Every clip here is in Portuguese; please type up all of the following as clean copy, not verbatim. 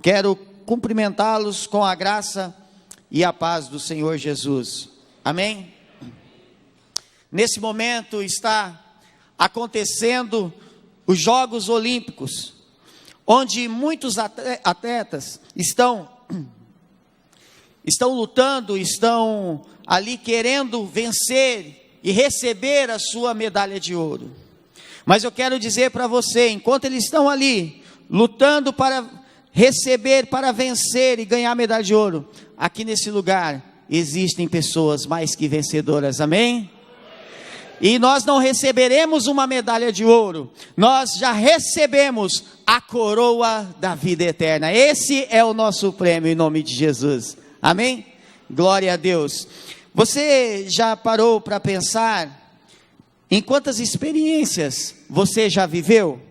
quero cumprimentá-los com a graça e a paz do Senhor Jesus. Amém? Nesse momento está acontecendo os Jogos Olímpicos, onde muitos atletas estão lutando, estão ali querendo vencer e receber a sua medalha de ouro. Mas eu quero dizer para você, enquanto eles estão ali lutando para receber, para vencer e ganhar a medalha de ouro, aqui nesse lugar existem pessoas mais que vencedoras, amém? E nós não receberemos uma medalha de ouro, nós já recebemos a coroa da vida eterna. Esse é o nosso prêmio em nome de Jesus, amém? Glória a Deus. Você já parou para pensar em quantas experiências você já viveu?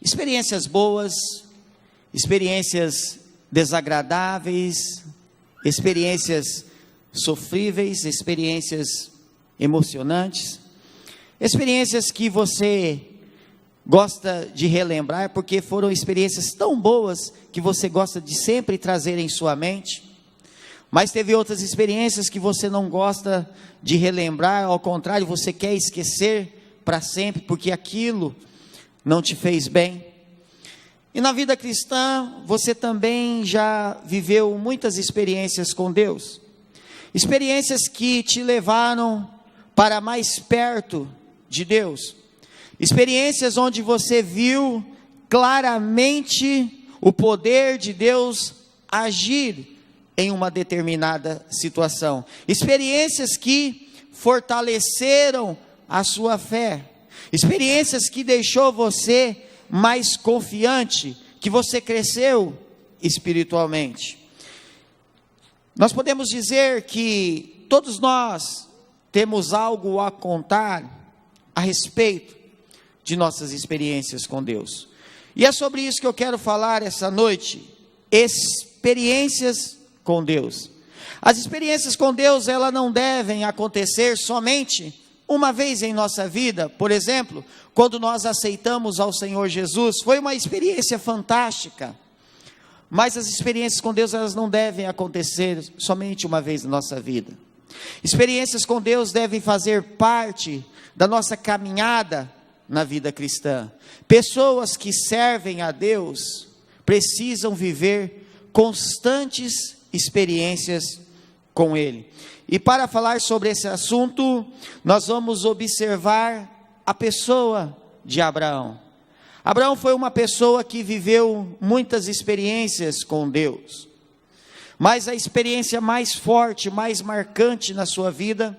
Experiências boas, experiências desagradáveis, experiências sofríveis, experiências emocionantes, experiências que você gosta de relembrar, porque foram experiências tão boas que você gosta de sempre trazer em sua mente. Mas teve outras experiências que você não gosta de relembrar, ao contrário, você quer esquecer para sempre, porque aquilo não te fez bem. E na vida cristã, você também já viveu muitas experiências com Deus, experiências que te levaram para mais perto de Deus, experiências onde você viu claramente o poder de Deus agir em uma determinada situação, experiências que fortaleceram a sua fé, experiências que deixou você mais confiante, que você cresceu espiritualmente. Nós podemos dizer que todos nós temos algo a contar a respeito de nossas experiências com Deus. E é sobre isso que eu quero falar essa noite, experiências com Deus. As experiências com Deus, elas não devem acontecer somente uma vez em nossa vida. Por exemplo, quando nós aceitamos ao Senhor Jesus, foi uma experiência fantástica. Mas as experiências com Deus, elas não devem acontecer somente uma vez na nossa vida. Experiências com Deus devem fazer parte da nossa caminhada na vida cristã. Pessoas que servem a Deus precisam viver constantes experiências com Ele. E para falar sobre esse assunto, nós vamos observar a pessoa de Abraão. Abraão foi uma pessoa que viveu muitas experiências com Deus, mas a experiência mais forte, mais marcante na sua vida,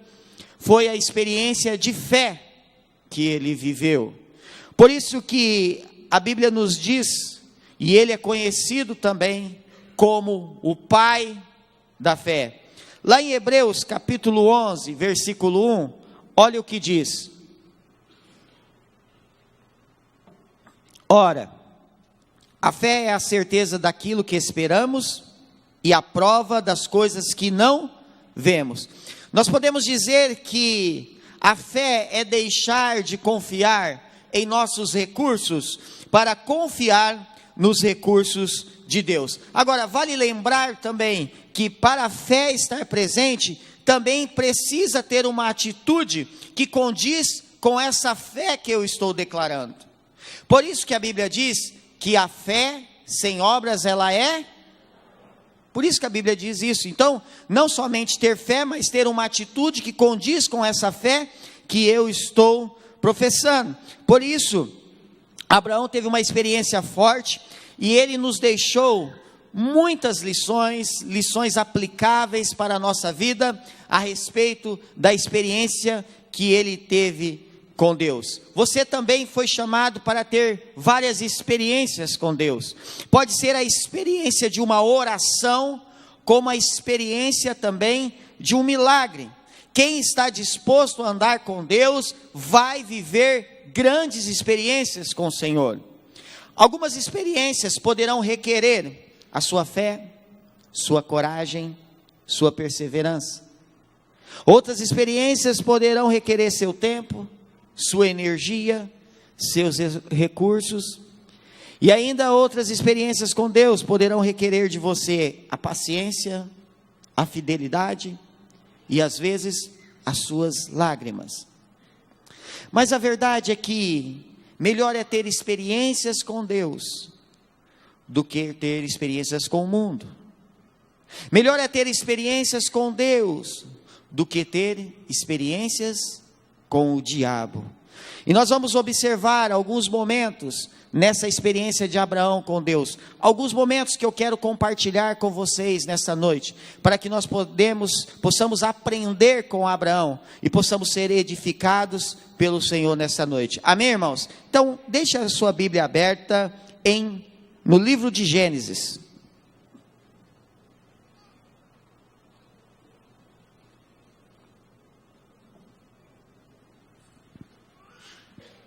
foi a experiência de fé que ele viveu. Por isso que a Bíblia nos diz, e ele é conhecido também como o pai da fé. Lá em Hebreus capítulo 11, versículo 1, olha o que diz. Ora, a fé é a certeza daquilo que esperamos e a prova das coisas que não vemos. Nós podemos dizer que a fé é deixar de confiar em nossos recursos para confiar nos recursos de Deus. Agora, vale lembrar também que para a fé estar presente, também precisa ter uma atitude que condiz com essa fé que eu estou declarando. Por isso que a Bíblia diz que a fé sem obras, ela é... Por isso que a Bíblia diz isso. Então, não somente ter fé, mas ter uma atitude que condiz com essa fé que eu estou professando. Por isso, Abraão teve uma experiência forte e ele nos deixou muitas lições aplicáveis para a nossa vida a respeito da experiência que ele teve com Deus. Você também foi chamado para ter várias experiências com Deus. Pode ser a experiência de uma oração, como a experiência também de um milagre. Quem está disposto a andar com Deus vai viver grandes experiências com o Senhor. Algumas experiências poderão requerer a sua fé, sua coragem, sua perseverança. Outras experiências poderão requerer seu tempo, sua energia, seus recursos. E ainda outras experiências com Deus poderão requerer de você a paciência, a fidelidade e às vezes as suas lágrimas. Mas a verdade é que melhor é ter experiências com Deus do que ter experiências com o mundo. Melhor é ter experiências com Deus do que ter experiências com o diabo. E nós vamos observar alguns momentos nessa experiência de Abraão com Deus. Alguns momentos que eu quero compartilhar com vocês nessa noite, para que nós possamos aprender com Abraão e possamos ser edificados pelo Senhor nessa noite. Amém, irmãos? Então, deixe a sua Bíblia aberta no livro de Gênesis.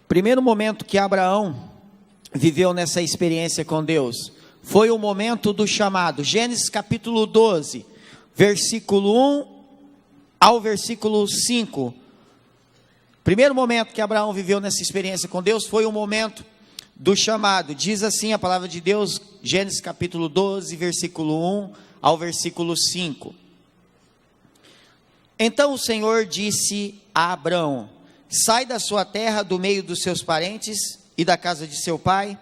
Primeiro momento que Abraão viveu nessa experiência com Deus foi o momento do chamado. Gênesis capítulo 12, versículo 1 ao versículo 5. Primeiro momento que Abraão viveu nessa experiência com Deus foi o momento do chamado. Diz assim a palavra de Deus, Gênesis capítulo 12, versículo 1 ao versículo 5. Então o Senhor disse a Abraão: sai da sua terra, do meio dos seus parentes e da casa de seu pai,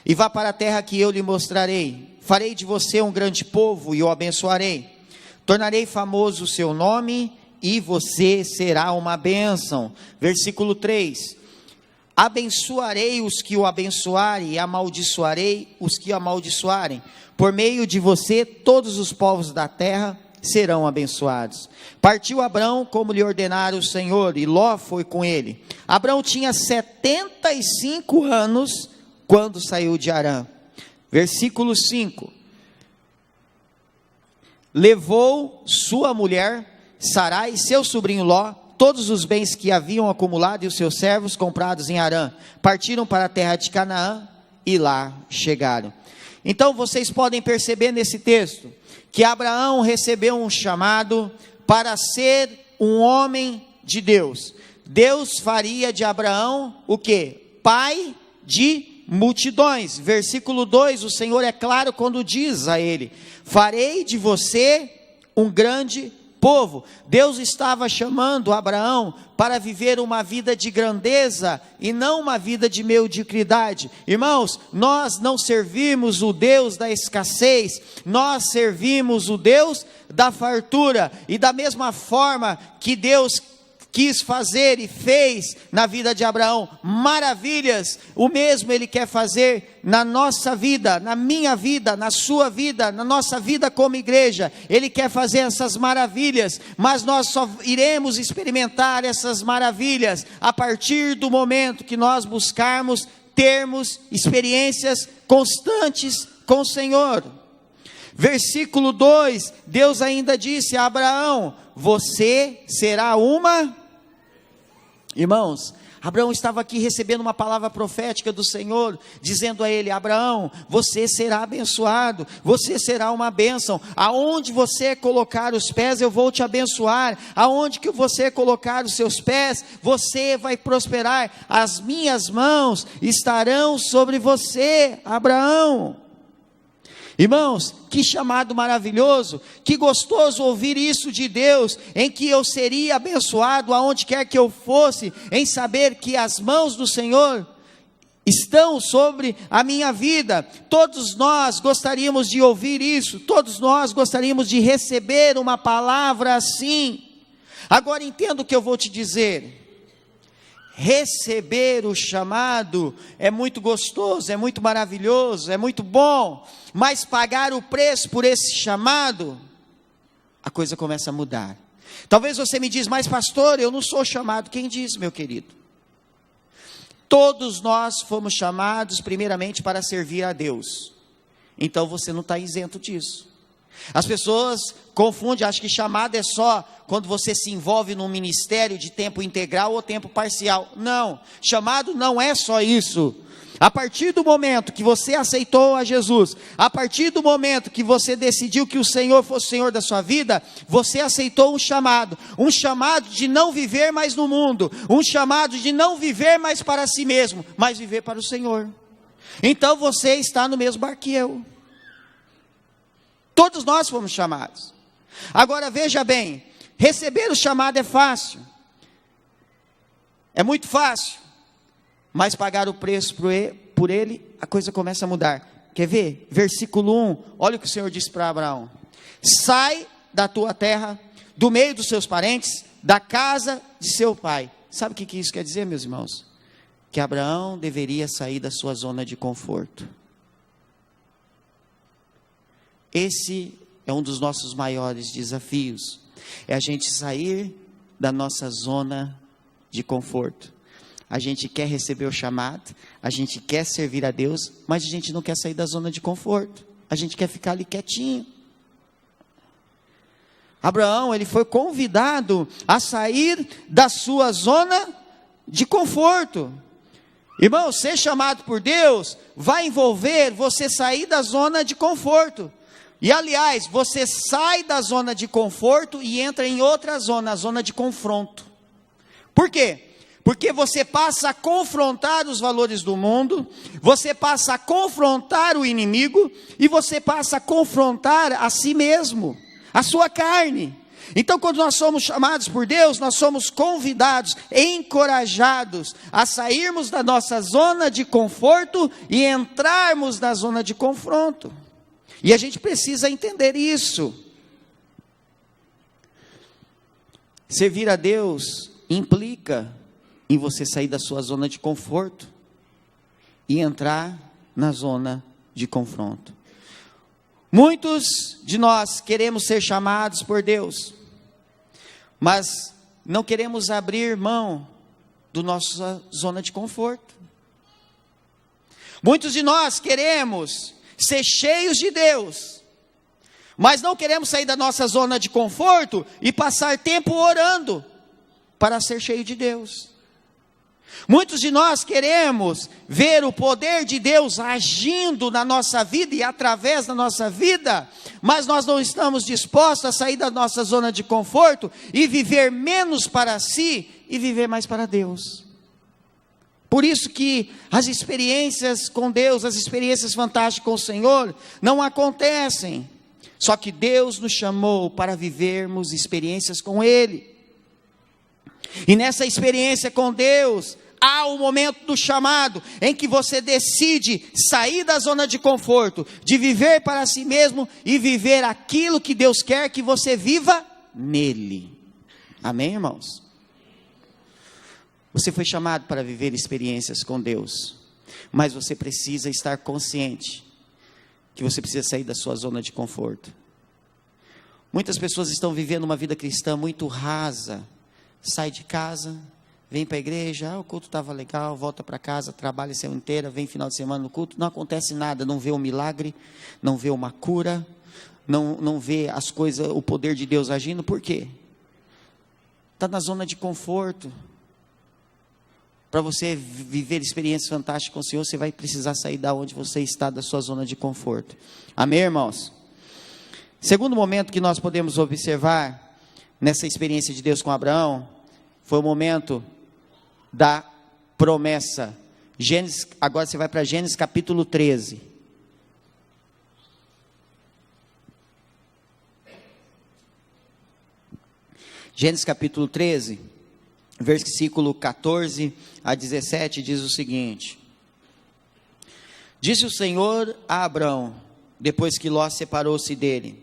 e vá para a terra que eu lhe mostrarei. Farei de você um grande povo e o abençoarei. Tornarei famoso o seu nome e você será uma bênção. Versículo 3. Abençoarei os que o abençoarem e amaldiçoarei os que o amaldiçoarem. Por meio de você todos os povos da terra serão abençoados. Partiu Abrão como lhe ordenara o Senhor, e Ló foi com ele. Abrão tinha 75 anos quando saiu de Harã. Versículo 5. Levou sua mulher Sarai e seu sobrinho Ló todos os bens que haviam acumulado e os seus servos comprados em Harã. Partiram para a terra de Canaã e lá chegaram. Então vocês podem perceber nesse texto que Abraão recebeu um chamado para ser um homem de Deus. Deus faria de Abraão o quê? Pai de multidões. Versículo 2, o Senhor é claro quando diz a ele: farei de você um grande povo. Deus estava chamando Abraão para viver uma vida de grandeza e não uma vida de mediocridade. Irmãos, nós não servimos o Deus da escassez, nós servimos o Deus da fartura. E da mesma forma que Deus quis fazer e fez na vida de Abraão maravilhas, o mesmo Ele quer fazer na nossa vida, na minha vida, na sua vida, na nossa vida como igreja. Ele quer fazer essas maravilhas, mas nós só iremos experimentar essas maravilhas a partir do momento que nós buscarmos termos experiências constantes com o Senhor. Versículo 2, Deus ainda disse a Abraão: você será uma... Irmãos, Abraão estava aqui recebendo uma palavra profética do Senhor, dizendo a ele: Abraão, você será abençoado, você será uma bênção. Aonde você colocar os pés, eu vou te abençoar. Aonde que você colocar os seus pés, você vai prosperar. As minhas mãos estarão sobre você, Abraão. Irmãos, que chamado maravilhoso, que gostoso ouvir isso de Deus, em que eu seria abençoado aonde quer que eu fosse, em saber que as mãos do Senhor estão sobre a minha vida. Todos nós gostaríamos de ouvir isso, todos nós gostaríamos de receber uma palavra assim. Agora entenda o que eu vou te dizer. Receber o chamado é muito gostoso, é muito maravilhoso, é muito bom, mas pagar o preço por esse chamado, a coisa começa a mudar. Talvez você me diz: mas pastor, eu não sou chamado. Quem diz, meu querido? Todos nós fomos chamados primeiramente para servir a Deus, então você não está isento disso. As pessoas confundem, acham que chamado é só quando você se envolve num ministério de tempo integral ou tempo parcial. Não, chamado não é só isso. A partir do momento que você aceitou a Jesus, a partir do momento que você decidiu que o Senhor fosse o Senhor da sua vida, você aceitou um chamado de não viver mais no mundo, um chamado de não viver mais para si mesmo, mas viver para o Senhor. Então você está no mesmo barco que eu. Todos nós fomos chamados. Agora veja bem, receber o chamado é fácil. É muito fácil. Mas pagar o preço por ele, a coisa começa a mudar. Quer ver? Versículo 1, olha o que o Senhor disse para Abraão. Sai da tua terra, do meio dos seus parentes, da casa de seu pai. Sabe o que isso quer dizer, meus irmãos? Que Abraão deveria sair da sua zona de conforto. Esse é um dos nossos maiores desafios. É a gente sair da nossa zona de conforto. A gente quer receber o chamado, a gente quer servir a Deus, mas a gente não quer sair da zona de conforto. A gente quer ficar ali quietinho. Abraão, ele foi convidado a sair da sua zona de conforto. Irmão, ser chamado por Deus vai envolver você sair da zona de conforto. E aliás, você sai da zona de conforto e entra em outra zona, a zona de confronto. Por quê? Porque você passa a confrontar os valores do mundo, você passa a confrontar o inimigo, e você passa a confrontar a si mesmo, a sua carne. Então, quando nós somos chamados por Deus, nós somos convidados, encorajados a sairmos da nossa zona de conforto e entrarmos na zona de confronto. E a gente precisa entender isso. Servir a Deus implica em você sair da sua zona de conforto e entrar na zona de confronto. Muitos de nós queremos ser chamados por Deus, mas não queremos abrir mão da nossa zona de conforto. Muitos de nós queremos ser cheios de Deus, mas não queremos sair da nossa zona de conforto e passar tempo orando para ser cheio de Deus. Muitos de nós queremos ver o poder de Deus agindo na nossa vida e através da nossa vida, mas nós não estamos dispostos a sair da nossa zona de conforto e viver menos para si e viver mais para Deus. Por isso que as experiências com Deus, as experiências fantásticas com o Senhor, não acontecem. Só que Deus nos chamou para vivermos experiências com Ele. E nessa experiência com Deus, há o momento do chamado, em que você decide sair da zona de conforto, de viver para si mesmo e viver aquilo que Deus quer que você viva nele. Amém, irmãos? Você foi chamado para viver experiências com Deus, mas você precisa estar consciente que você precisa sair da sua zona de conforto. Muitas pessoas estão vivendo uma vida cristã muito rasa. Sai de casa, vem para a igreja, o culto estava legal, volta para casa, trabalha a semana inteira, vem final de semana no culto, não acontece nada, não vê um milagre, não vê uma cura, não vê as coisas, o poder de Deus agindo. Por quê? Está na zona de conforto. Para você viver experiências fantásticas com o Senhor, você vai precisar sair da onde você está, da sua zona de conforto. Amém, irmãos? Segundo momento que nós podemos observar nessa experiência de Deus com Abraão, foi o momento da promessa. Gênesis, agora você vai para Gênesis capítulo 13. Gênesis capítulo 13, versículo 14 a 17, diz o seguinte: Disse o Senhor a Abraão, depois que Ló separou-se dele: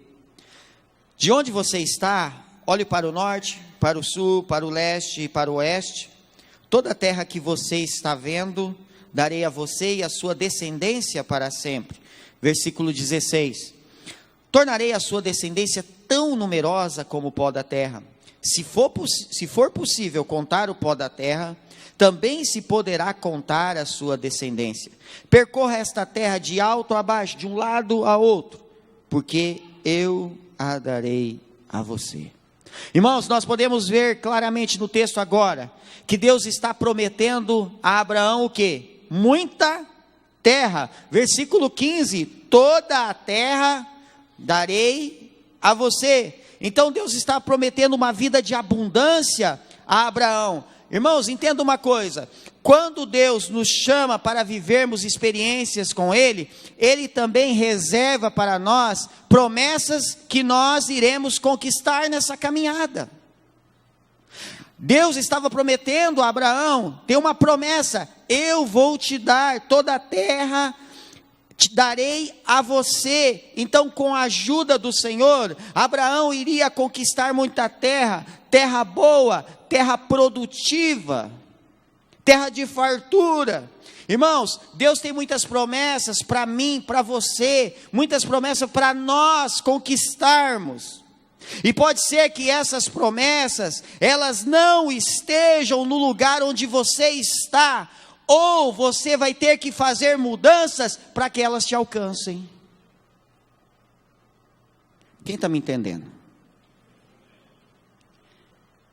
De onde você está? Olhe para o norte, para o sul, para o leste e para o oeste. Toda a terra que você está vendo, darei a você e a sua descendência para sempre. Versículo 16. Tornarei a sua descendência tão numerosa como o pó da terra. Se for possível contar o pó da terra, também se poderá contar a sua descendência. Percorra esta terra de alto a baixo, de um lado a outro, porque eu a darei a você. Irmãos, nós podemos ver claramente no texto agora, que Deus está prometendo a Abraão o quê? Muita terra. Versículo 15, toda a terra darei a você. Então Deus está prometendo uma vida de abundância a Abraão. Irmãos, entenda uma coisa: quando Deus nos chama para vivermos experiências com Ele, Ele também reserva para nós promessas que nós iremos conquistar nessa caminhada. Deus estava prometendo a Abraão, tem uma promessa: eu vou te dar toda a terra, te darei a você. Então, com a ajuda do Senhor, Abraão iria conquistar muita terra, terra boa, terra produtiva, terra de fartura. Irmãos, Deus tem muitas promessas para mim, para você, muitas promessas para nós conquistarmos. E pode ser que essas promessas, elas não estejam no lugar onde você está, ou você vai ter que fazer mudanças para que elas te alcancem. Quem está me entendendo?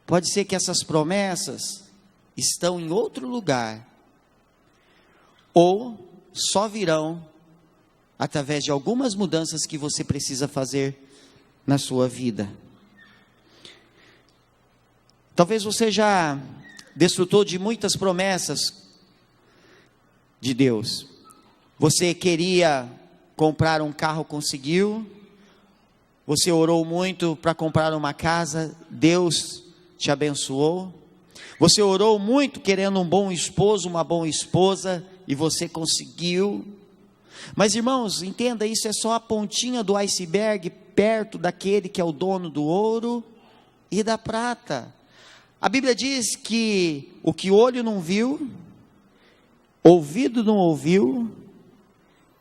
Pode ser que essas promessas estão em outro lugar, ou só virão através de algumas mudanças que você precisa fazer na sua vida. Talvez você já desfrutou de muitas promessas de Deus. Você queria comprar um carro, conseguiu. Você orou muito para comprar uma casa, Deus te abençoou. Você orou muito querendo um bom esposo, uma boa esposa, e você conseguiu. Mas irmãos, entenda, isso é só a pontinha do iceberg, perto daquele que é o dono do ouro e da prata. A Bíblia diz que o que olho não viu, ouvido não ouviu,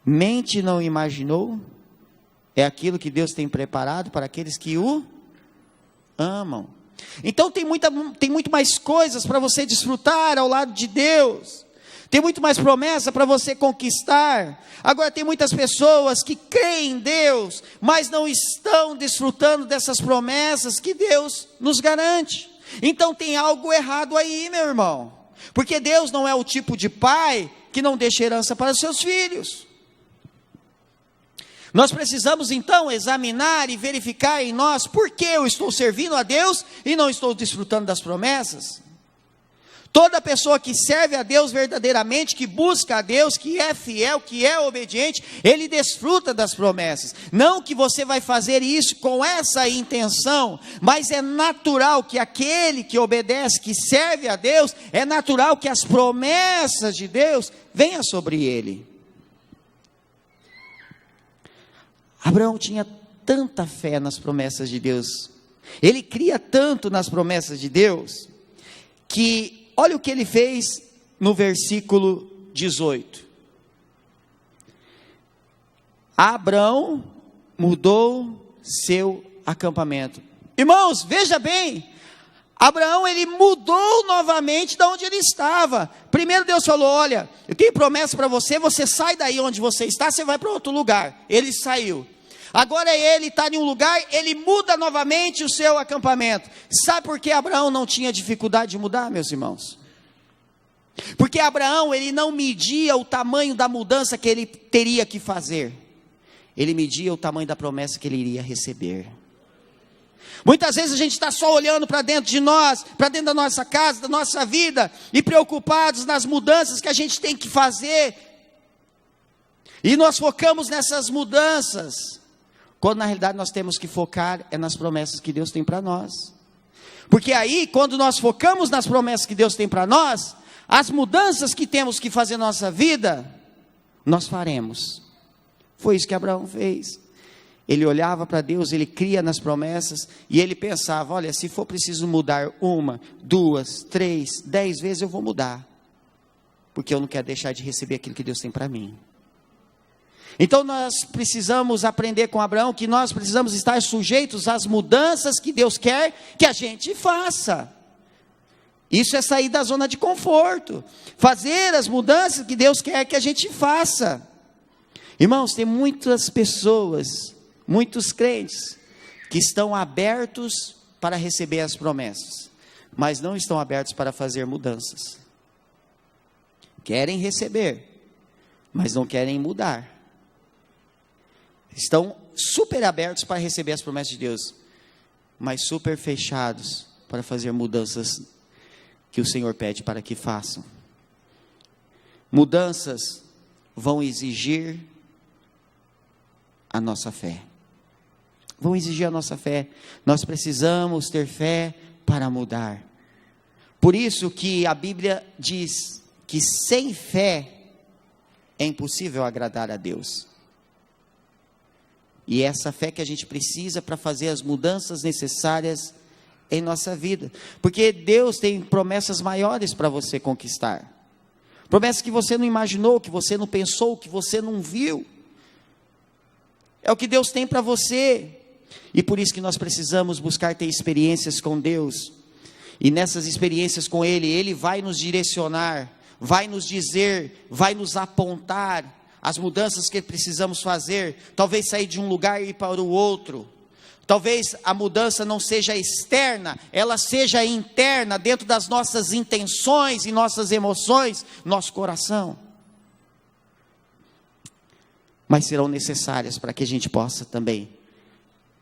mente não imaginou, é aquilo que Deus tem preparado para aqueles que o amam. Então tem muito mais coisas para você desfrutar ao lado de Deus. Tem muito mais promessa para você conquistar. Agora tem muitas pessoas que creem em Deus, mas não estão desfrutando dessas promessas que Deus nos garante. Então tem algo errado aí, meu irmão. Porque Deus não é o tipo de pai que não deixa herança para os seus filhos. Nós precisamos então examinar e verificar em nós por que eu estou servindo a Deus e não estou desfrutando das promessas. Toda pessoa que serve a Deus verdadeiramente, que busca a Deus, que é fiel, que é obediente, ele desfruta das promessas. Não que você vai fazer isso com essa intenção, mas é natural que aquele que obedece, que serve a Deus, é natural que as promessas de Deus venham sobre ele. Abraão tinha tanta fé nas promessas de Deus, ele cria tanto nas promessas de Deus, que olha o que ele fez no versículo 18. Abraão mudou seu acampamento. Irmãos, veja bem, Abraão ele mudou novamente de onde ele estava. Primeiro Deus falou: olha, eu tenho promessa para você, você sai daí onde você está, você vai para outro lugar. Ele saiu. Agora ele está em um lugar, ele muda novamente o seu acampamento. Sabe por que Abraão não tinha dificuldade de mudar, meus irmãos? Porque Abraão, ele não media o tamanho da mudança que ele teria que fazer. Ele media o tamanho da promessa que ele iria receber. Muitas vezes a gente está só olhando para dentro de nós, para dentro da nossa casa, da nossa vida, e preocupados nas mudanças que a gente tem que fazer. E nós focamos nessas mudanças, quando na realidade nós temos que focar nas promessas que Deus tem para nós. Porque aí, quando nós focamos nas promessas que Deus tem para nós, as mudanças que temos que fazer na nossa vida, nós faremos. Foi isso que Abraão fez. Ele olhava para Deus, ele cria nas promessas, e ele pensava: olha, se for preciso mudar 1, 2, 3, 10 vezes eu vou mudar, porque eu não quero deixar de receber aquilo que Deus tem para mim. Então nós precisamos aprender com Abraão que nós precisamos estar sujeitos às mudanças que Deus quer que a gente faça. Isso é sair da zona de conforto, fazer as mudanças que Deus quer que a gente faça. Irmãos, tem muitas pessoas, muitos crentes, que estão abertos para receber as promessas, mas não estão abertos para fazer mudanças. Querem receber, mas não querem mudar. Estão super abertos para receber as promessas de Deus, mas super fechados para fazer mudanças que o Senhor pede para que façam. Mudanças vão exigir a nossa fé. Vão exigir a nossa fé. Nós precisamos ter fé para mudar. Por isso que a Bíblia diz que sem fé é impossível agradar a Deus. E é essa fé que a gente precisa para fazer as mudanças necessárias em nossa vida. Porque Deus tem promessas maiores para você conquistar. Promessas que você não imaginou, que você não pensou, que você não viu. É o que Deus tem para você. E por isso que nós precisamos buscar ter experiências com Deus. E nessas experiências com Ele, Ele vai nos direcionar, vai nos dizer, vai nos apontar as mudanças que precisamos fazer. Talvez sair de um lugar e ir para o outro. Talvez a mudança não seja externa, ela seja interna, dentro das nossas intenções e nossas emoções, nosso coração. Mas serão necessárias para que a gente possa também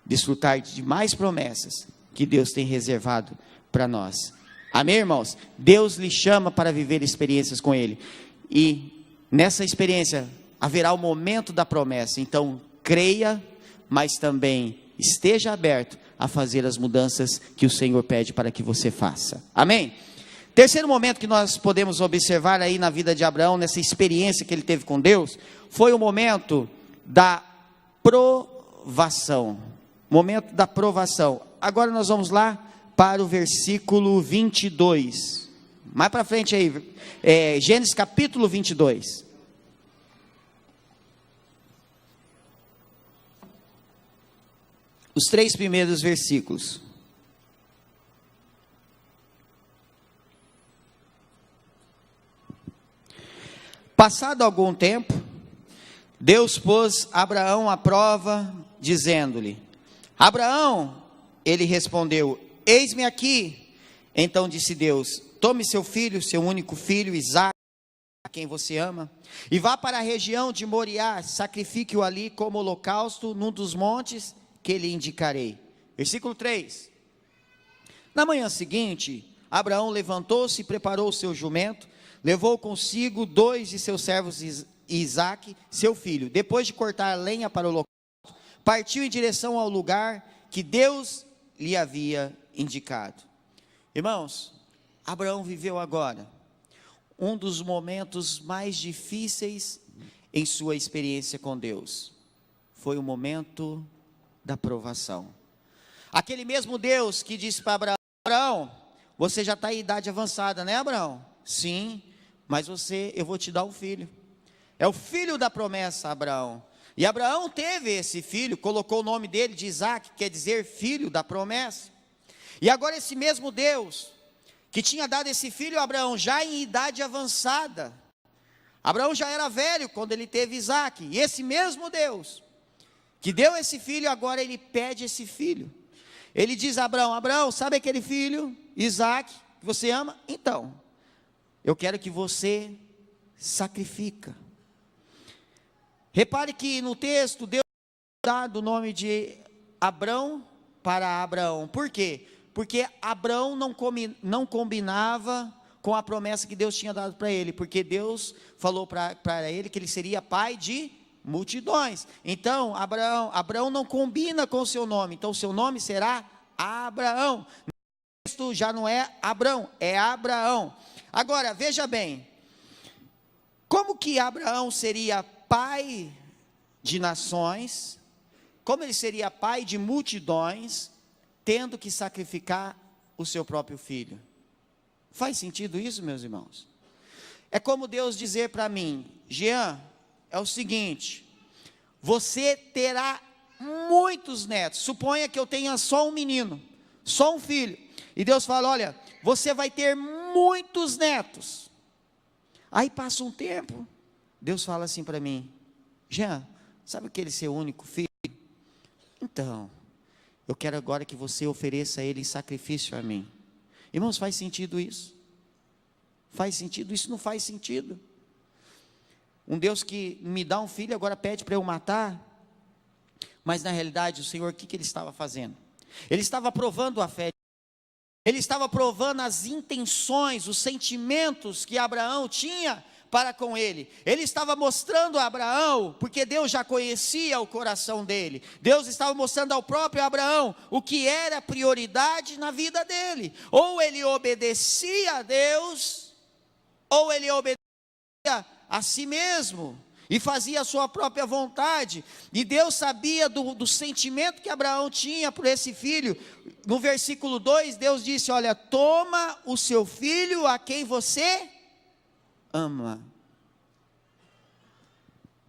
desfrutar de mais promessas que Deus tem reservado para nós. Amém, irmãos? Deus lhe chama para viver experiências com Ele. E nessa experiência haverá o momento da promessa. Então, creia, mas também esteja aberto a fazer as mudanças que o Senhor pede para que você faça. Amém? Terceiro momento que nós podemos observar aí na vida de Abraão, nessa experiência que ele teve com Deus, foi o momento da provação. Momento da provação. Agora nós vamos lá para o versículo 22. Mais para frente aí, Gênesis capítulo 22. Os 3 primeiros versículos. Passado algum tempo, Deus pôs Abraão à prova, dizendo-lhe: Abraão, ele respondeu: eis-me aqui. Então disse Deus: tome seu filho, seu único filho, Isaque, a quem você ama, e vá para a região de Moriá, sacrifique-o ali como holocausto num dos montes que lhe indicarei. Versículo 3. Na manhã seguinte, Abraão levantou-se e preparou o seu jumento, levou consigo 2 de seus servos e Isaque, seu filho. Depois de cortar lenha para o holocausto, partiu em direção ao lugar que Deus lhe havia indicado. Irmãos, Abraão viveu agora um dos momentos mais difíceis em sua experiência com Deus. Foi o momento da provação. Aquele mesmo Deus que disse para Abraão: você já está em idade avançada, né, Abraão? Sim, mas eu vou te dar um filho. É o filho da promessa, Abraão. E Abraão teve esse filho, colocou o nome dele de Isaque, quer dizer filho da promessa. E agora esse mesmo Deus, que tinha dado esse filho a Abraão, já em idade avançada. Abraão já era velho quando ele teve Isaque. E esse mesmo Deus, que deu esse filho, agora ele pede esse filho. Ele diz a Abraão: Abraão, sabe aquele filho, Isaque, que você ama? Então, eu quero que você sacrifica. Repare que no texto, Deus dá o nome de Abrão para Abraão. Por quê? Porque Abrão não combinava com a promessa que Deus tinha dado para ele. Porque Deus falou para ele que ele seria pai de multidões. Então, Abraão não combina com o seu nome. Então, o seu nome será Abraão. No texto já não é Abrão, é Abraão. Agora, veja bem. Como que Abraão seria pai de nações, como ele seria pai de multidões, tendo que sacrificar o seu próprio filho? Faz sentido isso, meus irmãos? É como Deus dizer para mim: Jean, é o seguinte, você terá muitos netos. Suponha que eu tenha só um menino, só um filho, e Deus fala: olha, você vai ter muitos netos. Aí passa um tempo, Deus fala assim para mim: Jean, sabe aquele seu único filho? Então, eu quero agora que você ofereça ele em sacrifício a mim. Irmãos, faz sentido isso? Faz sentido? Isso não faz sentido. Um Deus que me dá um filho agora pede para eu matar. Mas na realidade o Senhor, o que ele estava fazendo? Ele estava provando a fé Ele estava provando as intenções, os sentimentos que Abraão tinha para com ele. Ele estava mostrando a Abraão, porque Deus já conhecia o coração dele. Deus estava mostrando ao próprio Abraão o que era prioridade na vida dele. Ou ele obedecia a Deus, ou ele obedecia a si mesmo e fazia a sua própria vontade. E Deus sabia do sentimento que Abraão tinha por esse filho. No versículo 2, Deus disse: olha, toma o seu filho a quem você ama.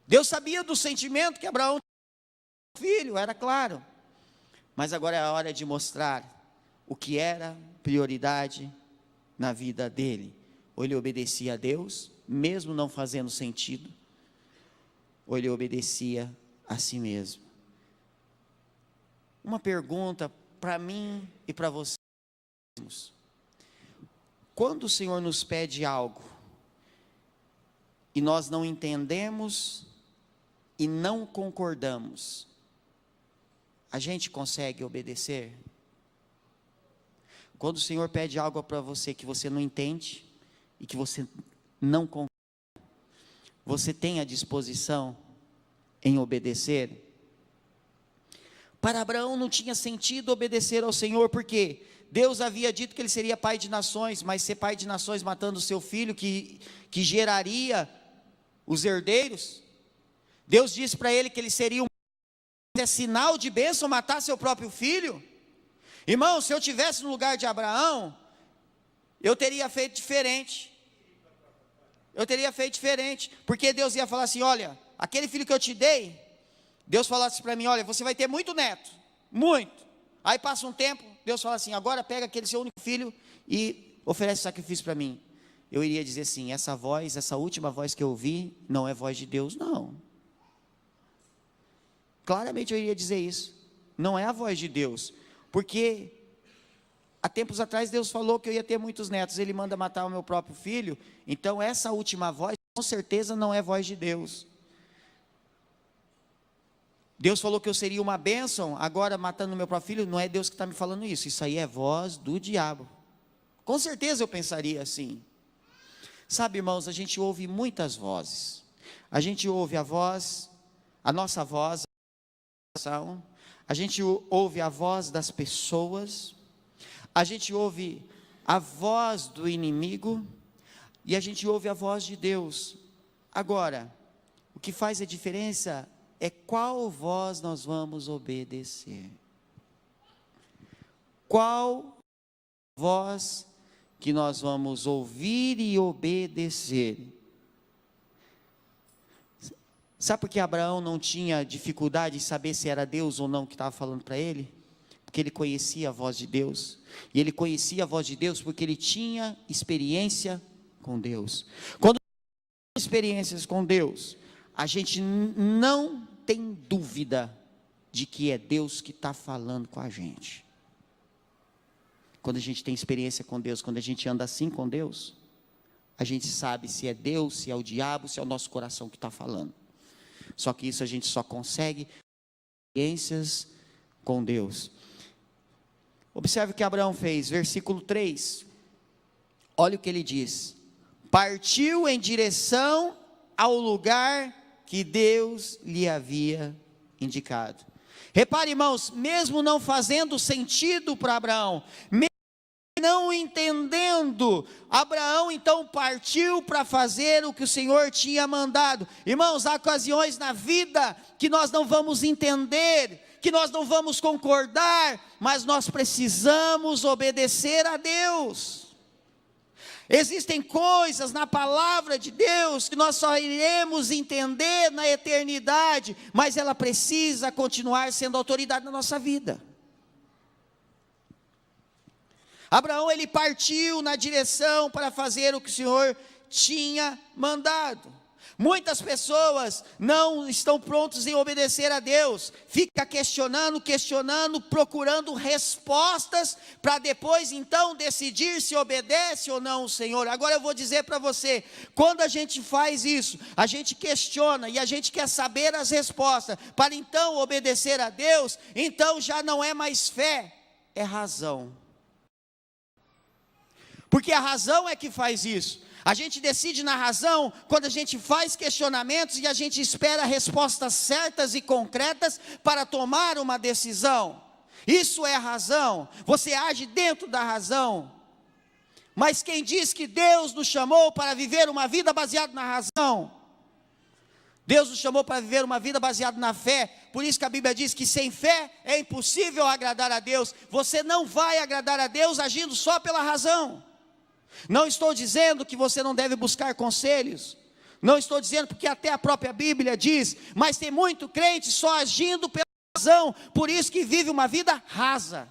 Deus sabia do sentimento que Abraão tinha por filho, era claro. Mas agora é a hora de mostrar o que era prioridade na vida dele. Ou ele obedecia a Deus, mesmo não fazendo sentido, ou ele obedecia a si mesmo. Uma pergunta para mim e para vocês: quando o Senhor nos pede algo, e nós não entendemos e não concordamos, a gente consegue obedecer? Quando o Senhor pede algo para você que você não entende e que você não concorda, você tem a disposição em obedecer? Para Abraão não tinha sentido obedecer ao Senhor, porque Deus havia dito que ele seria pai de nações, mas ser pai de nações matando o seu filho, que geraria os herdeiros. Deus disse para ele que ele seria é sinal de bênção matar seu próprio filho. Irmão, se eu tivesse no lugar de Abraão, eu teria feito diferente. Porque Deus ia falar assim: olha, aquele filho que eu te dei, Deus falasse para mim: olha, você vai ter muito neto, muito. Aí passa um tempo, Deus fala assim: agora pega aquele seu único filho e oferece sacrifício para mim. Eu iria dizer assim: essa voz, essa última voz que eu ouvi, não é voz de Deus, não. Claramente eu iria dizer isso, não é a voz de Deus, porque há tempos atrás Deus falou que eu ia ter muitos netos, ele manda matar o meu próprio filho, então essa última voz, com certeza não é voz de Deus. Deus falou que eu seria uma bênção, agora matando o meu próprio filho, não é Deus que está me falando isso, isso aí é voz do diabo. Com certeza eu pensaria assim. Sabe, irmãos, a gente ouve muitas vozes, a gente ouve a voz, a nossa voz, a gente ouve a voz das pessoas, a gente ouve a voz do inimigo, e a gente ouve a voz de Deus. Agora, o que faz a diferença é qual voz nós vamos obedecer. Qual voz que nós vamos ouvir e obedecer. Sabe por que Abraão não tinha dificuldade em saber se era Deus ou não que estava falando para ele? Porque ele conhecia a voz de Deus. E ele conhecia a voz de Deus porque ele tinha experiência com Deus. Quando temos experiências com Deus, a gente não tem dúvida de que é Deus que está falando com a gente. Quando a gente tem experiência com Deus, quando a gente anda assim com Deus, a gente sabe se é Deus, se é o diabo, se é o nosso coração que está falando. Só que isso a gente só consegue experiências com Deus. Observe o que Abraão fez, versículo 3. Olha o que ele diz: partiu em direção ao lugar que Deus lhe havia indicado. Repare, irmãos, mesmo não fazendo sentido para Abraão, mesmo não entendendo, Abraão então partiu para fazer o que o Senhor tinha mandado. Irmãos, há ocasiões na vida que nós não vamos entender, que nós não vamos concordar, mas nós precisamos obedecer a Deus. Existem coisas na palavra de Deus que nós só iremos entender na eternidade, mas ela precisa continuar sendo autoridade na nossa vida. Abraão, ele partiu na direção para fazer o que o Senhor tinha mandado. Muitas pessoas não estão prontos em obedecer a Deus, fica questionando, procurando respostas, para depois então decidir se obedece ou não o Senhor. Agora eu vou dizer para você, quando a gente faz isso, a gente questiona e a gente quer saber as respostas, para então obedecer a Deus, então já não é mais fé, é razão. Porque a razão é que faz isso. A gente decide na razão quando a gente faz questionamentos e a gente espera respostas certas e concretas para tomar uma decisão. Isso é a razão. Você age dentro da razão. Mas quem diz que Deus nos chamou para viver uma vida baseada na razão? Deus nos chamou para viver uma vida baseada na fé. Por isso que a Bíblia diz que sem fé é impossível agradar a Deus. Você não vai agradar a Deus agindo só pela razão. Não estou dizendo que você não deve buscar conselhos. Não estou dizendo, porque até a própria Bíblia diz. Mas tem muito crente só agindo pela razão. Por isso que vive uma vida rasa.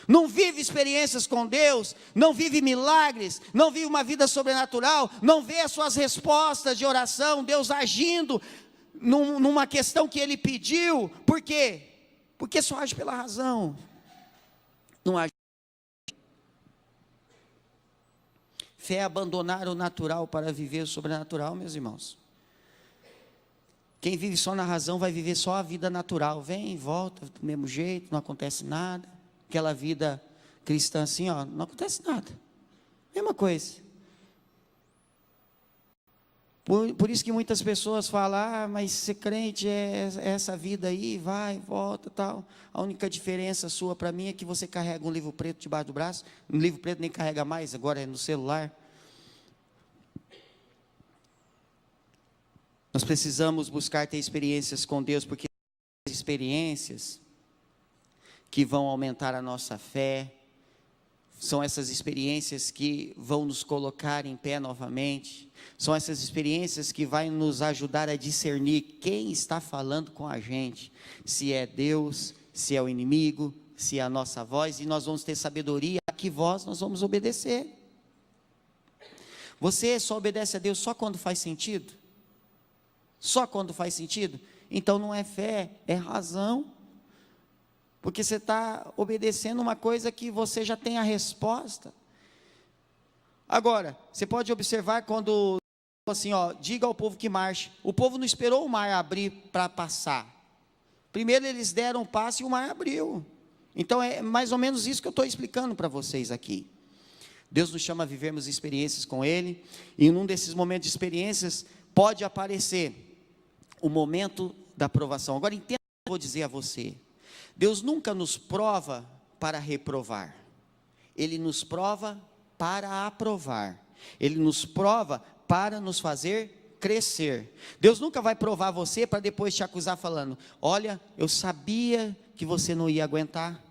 Não vive experiências com Deus, não vive milagres, não vive uma vida sobrenatural, não vê as suas respostas de oração, Deus agindo numa questão que Ele pediu. Por quê? Porque só age pela razão, não age. Fé é abandonar o natural para viver o sobrenatural, meus irmãos. Quem vive só na razão vai viver só a vida natural, vem e volta do mesmo jeito, não acontece nada. Aquela vida cristã assim, ó, não acontece nada, mesma coisa. Por isso que muitas pessoas falam, mas ser crente é essa vida aí, vai, volta, tal. A única diferença sua para mim é que você carrega um livro preto debaixo do braço. Um livro preto nem carrega mais, agora é no celular. Nós precisamos buscar ter experiências com Deus, porque experiências que vão aumentar a nossa fé, são essas experiências que vão nos colocar em pé novamente, são essas experiências que vão nos ajudar a discernir quem está falando com a gente, se é Deus, se é o inimigo, se é a nossa voz, e nós vamos ter sabedoria a que voz nós vamos obedecer. Você só obedece a Deus só quando faz sentido? Só quando faz sentido? Então não é fé, é razão. Porque você está obedecendo uma coisa que você já tem a resposta. Agora, você pode observar quando, assim, ó, diga ao povo que marche. O povo não esperou o mar abrir para passar. Primeiro eles deram um passo e o mar abriu. Então é mais ou menos isso que eu estou explicando para vocês aqui. Deus nos chama a vivermos experiências com Ele. E num desses momentos de experiências, pode aparecer o momento da provação. Agora entenda o que eu vou dizer a você. Deus nunca nos prova para reprovar, Ele nos prova para aprovar, Ele nos prova para nos fazer crescer. Deus nunca vai provar você para depois te acusar falando, olha, eu sabia que você não ia aguentar,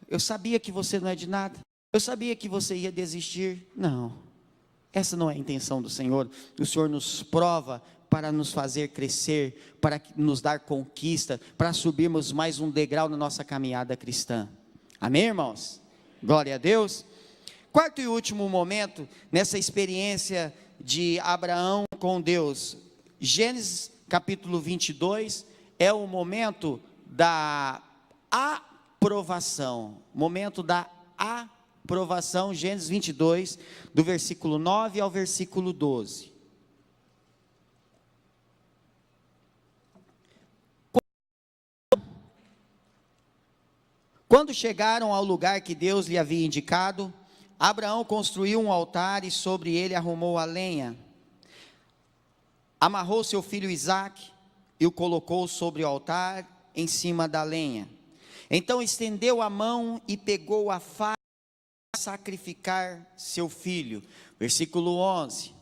eu sabia que você não é de nada, eu sabia que você ia desistir. Não, essa não é a intenção do Senhor. O Senhor nos prova para nos fazer crescer, para nos dar conquista, para subirmos mais um degrau na nossa caminhada cristã. Amém, irmãos? Glória a Deus. Quarto e último momento, nessa experiência de Abraão com Deus, Gênesis capítulo 22, é o momento da aprovação, Gênesis 22, do versículo 9 ao versículo 12. Quando chegaram ao lugar que Deus lhe havia indicado, Abraão construiu um altar e sobre ele arrumou a lenha. Amarrou seu filho Isaque e o colocou sobre o altar em cima da lenha. Então estendeu a mão e pegou a faca para sacrificar seu filho. Versículo 11.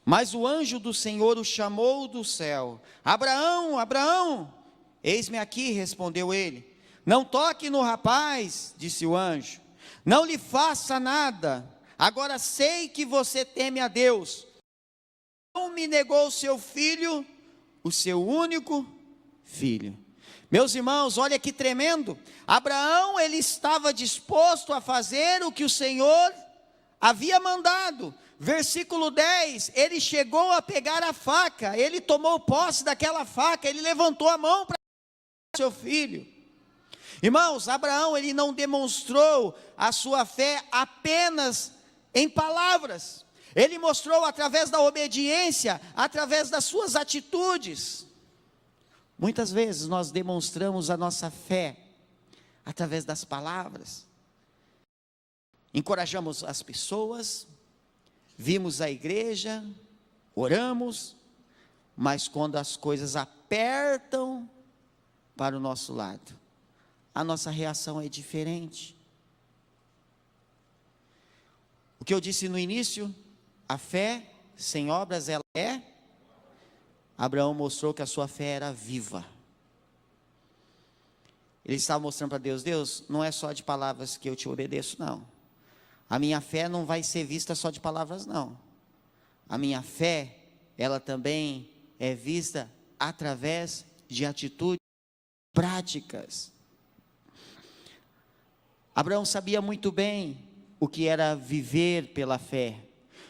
Mas o anjo do Senhor o chamou do céu. Abraão, Abraão. Eis-me aqui, respondeu ele. Não toque no rapaz, disse o anjo, não lhe faça nada, agora sei que você teme a Deus, não me negou seu filho, o seu único filho. Meus irmãos, olha que tremendo, Abraão ele estava disposto a fazer o que o Senhor havia mandado. Versículo 10, ele chegou a pegar a faca, ele tomou posse daquela faca, ele levantou a mão para seu filho. Irmãos, Abraão ele não demonstrou a sua fé apenas em palavras, ele mostrou através da obediência, através das suas atitudes. Muitas vezes nós demonstramos a nossa fé através das palavras, encorajamos as pessoas, vimos a igreja, oramos, mas quando as coisas apertam para o nosso lado, a nossa reação é diferente. O que eu disse no início, a fé sem obras ela é. Abraão mostrou que a sua fé era viva. Ele estava mostrando para Deus, Deus, não é só de palavras que eu te obedeço, não. A minha fé não vai ser vista só de palavras, não. A minha fé, ela também é vista através de atitudes práticas. Abraão sabia muito bem o que era viver pela fé,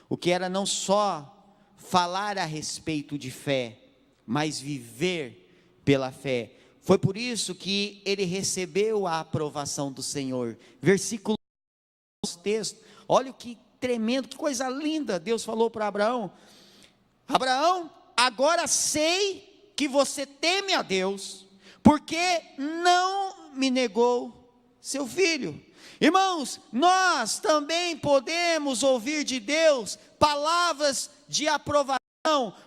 o que era não só falar a respeito de fé, mas viver pela fé. Foi por isso que ele recebeu a aprovação do Senhor. Versículo texto, olha que tremendo, que coisa linda. Deus falou para Abraão: Abraão, agora sei que você teme a Deus, porque não me negou seu filho. Irmãos, nós também podemos ouvir de Deus palavras de aprovação,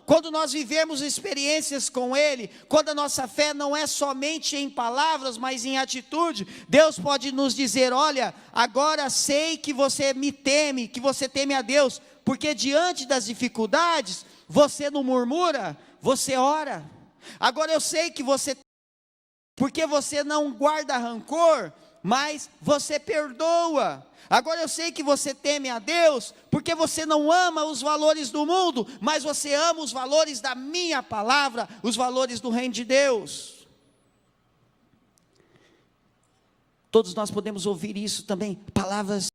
quando nós vivemos experiências com Ele, quando a nossa fé não é somente em palavras, mas em atitude. Deus pode nos dizer: olha, agora sei que você me teme, que você teme a Deus, porque diante das dificuldades, você não murmura, você ora. Agora eu sei que você, porque você não guarda rancor, mas você perdoa. Agora eu sei que você teme a Deus, porque você não ama os valores do mundo, mas você ama os valores da minha palavra, os valores do reino de Deus. Todos nós podemos ouvir isso também, palavras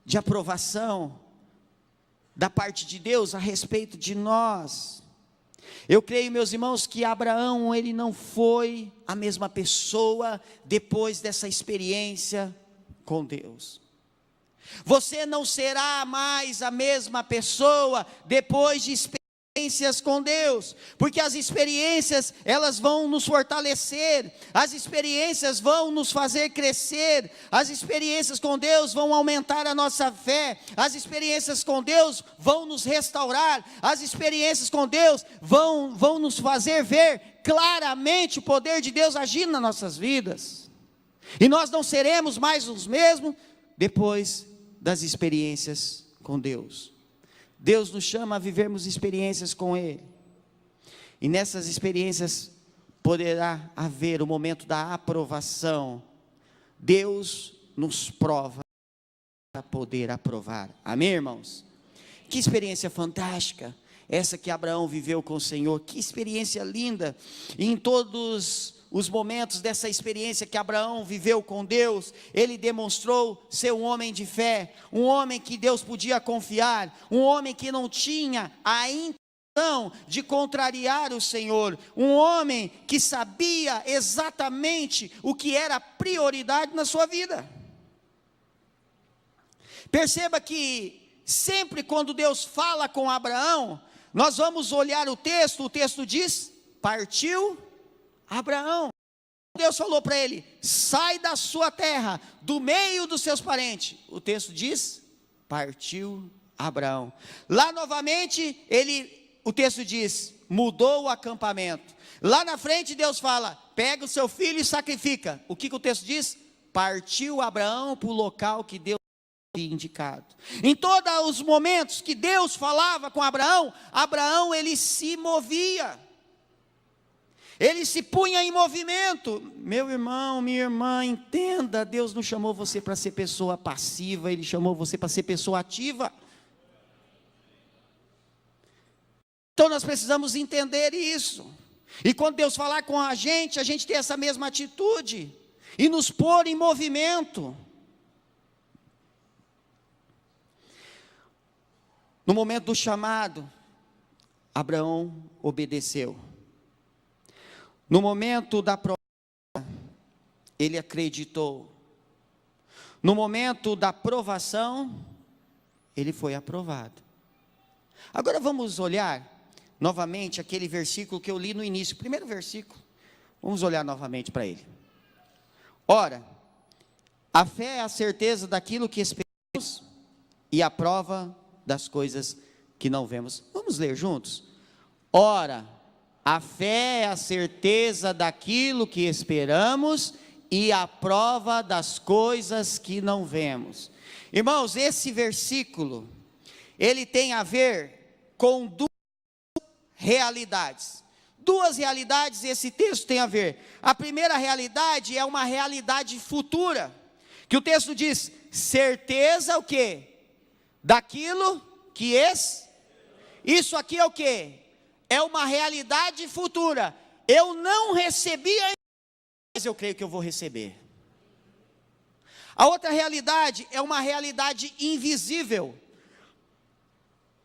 de aprovação da parte de Deus a respeito de nós. Eu creio, meus irmãos, que Abraão, ele não foi a mesma pessoa depois dessa experiência com Deus. Você não será mais a mesma pessoa depois de experiências com Deus, porque as experiências, elas vão nos fortalecer, as experiências vão nos fazer crescer, as experiências com Deus vão aumentar a nossa fé, as experiências com Deus vão nos restaurar, as experiências com Deus vão nos fazer ver claramente o poder de Deus agindo nas nossas vidas, e nós não seremos mais os mesmos depois das experiências com Deus. Deus nos chama a vivermos experiências com Ele, e nessas experiências poderá haver o momento da aprovação. Deus nos prova para poder aprovar. Amém, irmãos? Que experiência fantástica essa que Abraão viveu com o Senhor, que experiência linda. E em todos os momentos dessa experiência que Abraão viveu com Deus, ele demonstrou ser um homem de fé, um homem que Deus podia confiar, um homem que não tinha a intenção de contrariar o Senhor, um homem que sabia exatamente o que era prioridade na sua vida. Perceba que sempre quando Deus fala com Abraão, nós vamos olhar o texto diz: partiu Abraão. Deus falou para ele: sai da sua terra, do meio dos seus parentes. O texto diz: partiu Abraão. Lá novamente, o texto diz: mudou o acampamento. Lá na frente Deus fala: pega o seu filho e sacrifica. O que o texto diz? Partiu Abraão para o local que Deus havia indicado. Em todos os momentos que Deus falava com Abraão, ele se movia. Ele se punha em movimento. Meu irmão, minha irmã, entenda, Deus não chamou você para ser pessoa passiva, Ele chamou você para ser pessoa ativa. Então nós precisamos entender isso. E quando Deus falar com a gente tem essa mesma atitude, e nos pôr em movimento. No momento do chamado, Abraão obedeceu. No momento da prova, ele acreditou. No momento da provação, ele foi aprovado. Agora vamos olhar novamente aquele versículo que eu li no início, o primeiro versículo. Vamos olhar novamente para ele. Ora, a fé é a certeza daquilo que esperamos e a prova das coisas que não vemos. Vamos ler juntos? Ora, a fé é a certeza daquilo que esperamos e a prova das coisas que não vemos. Irmãos, esse versículo, ele tem a ver com duas realidades. Duas realidades esse texto tem a ver. A primeira realidade é uma realidade futura, que o texto diz, certeza o quê? Daquilo que isso aqui é o quê? É uma realidade futura. Eu não recebi ainda, mas eu creio que eu vou receber. A outra realidade é uma realidade invisível.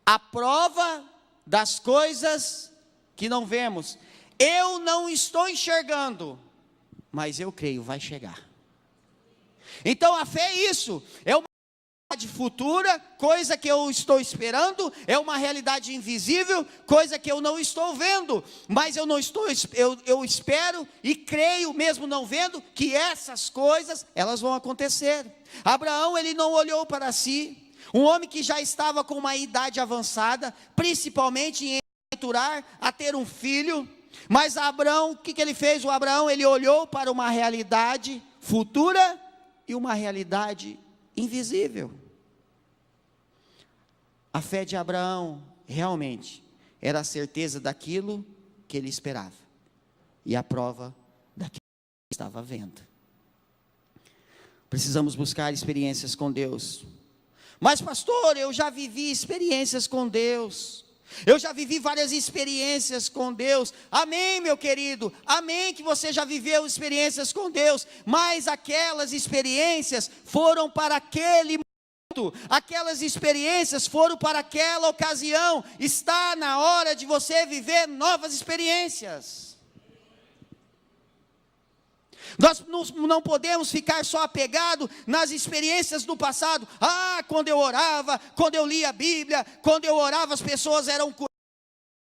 A prova das coisas que não vemos. Eu não estou enxergando, mas eu creio, vai chegar. Então a fé é isso, é uma realidade futura, coisa que eu estou esperando, é uma realidade invisível, coisa que eu não estou vendo, mas eu espero e creio, mesmo não vendo, que essas coisas, elas vão acontecer. Abraão, ele não olhou para si, um homem que já estava com uma idade avançada, principalmente em aventurar a ter um filho, mas Abraão, o que ele fez? O Abraão, ele olhou para uma realidade futura e uma realidade invisível. A fé de Abraão, realmente, era a certeza daquilo que ele esperava, e a prova daquilo que estava vendo. Precisamos buscar experiências com Deus. Mas pastor, eu já vivi experiências com Deus, eu já vivi várias experiências com Deus. Amém, meu querido, amém que você já viveu experiências com Deus, mas aquelas experiências foram para aquele momento, aquelas experiências foram para aquela ocasião. Está na hora de você viver novas experiências. Nós não podemos ficar só apegado nas experiências do passado. Quando eu orava, quando eu lia a Bíblia, quando eu orava as pessoas eram curadas.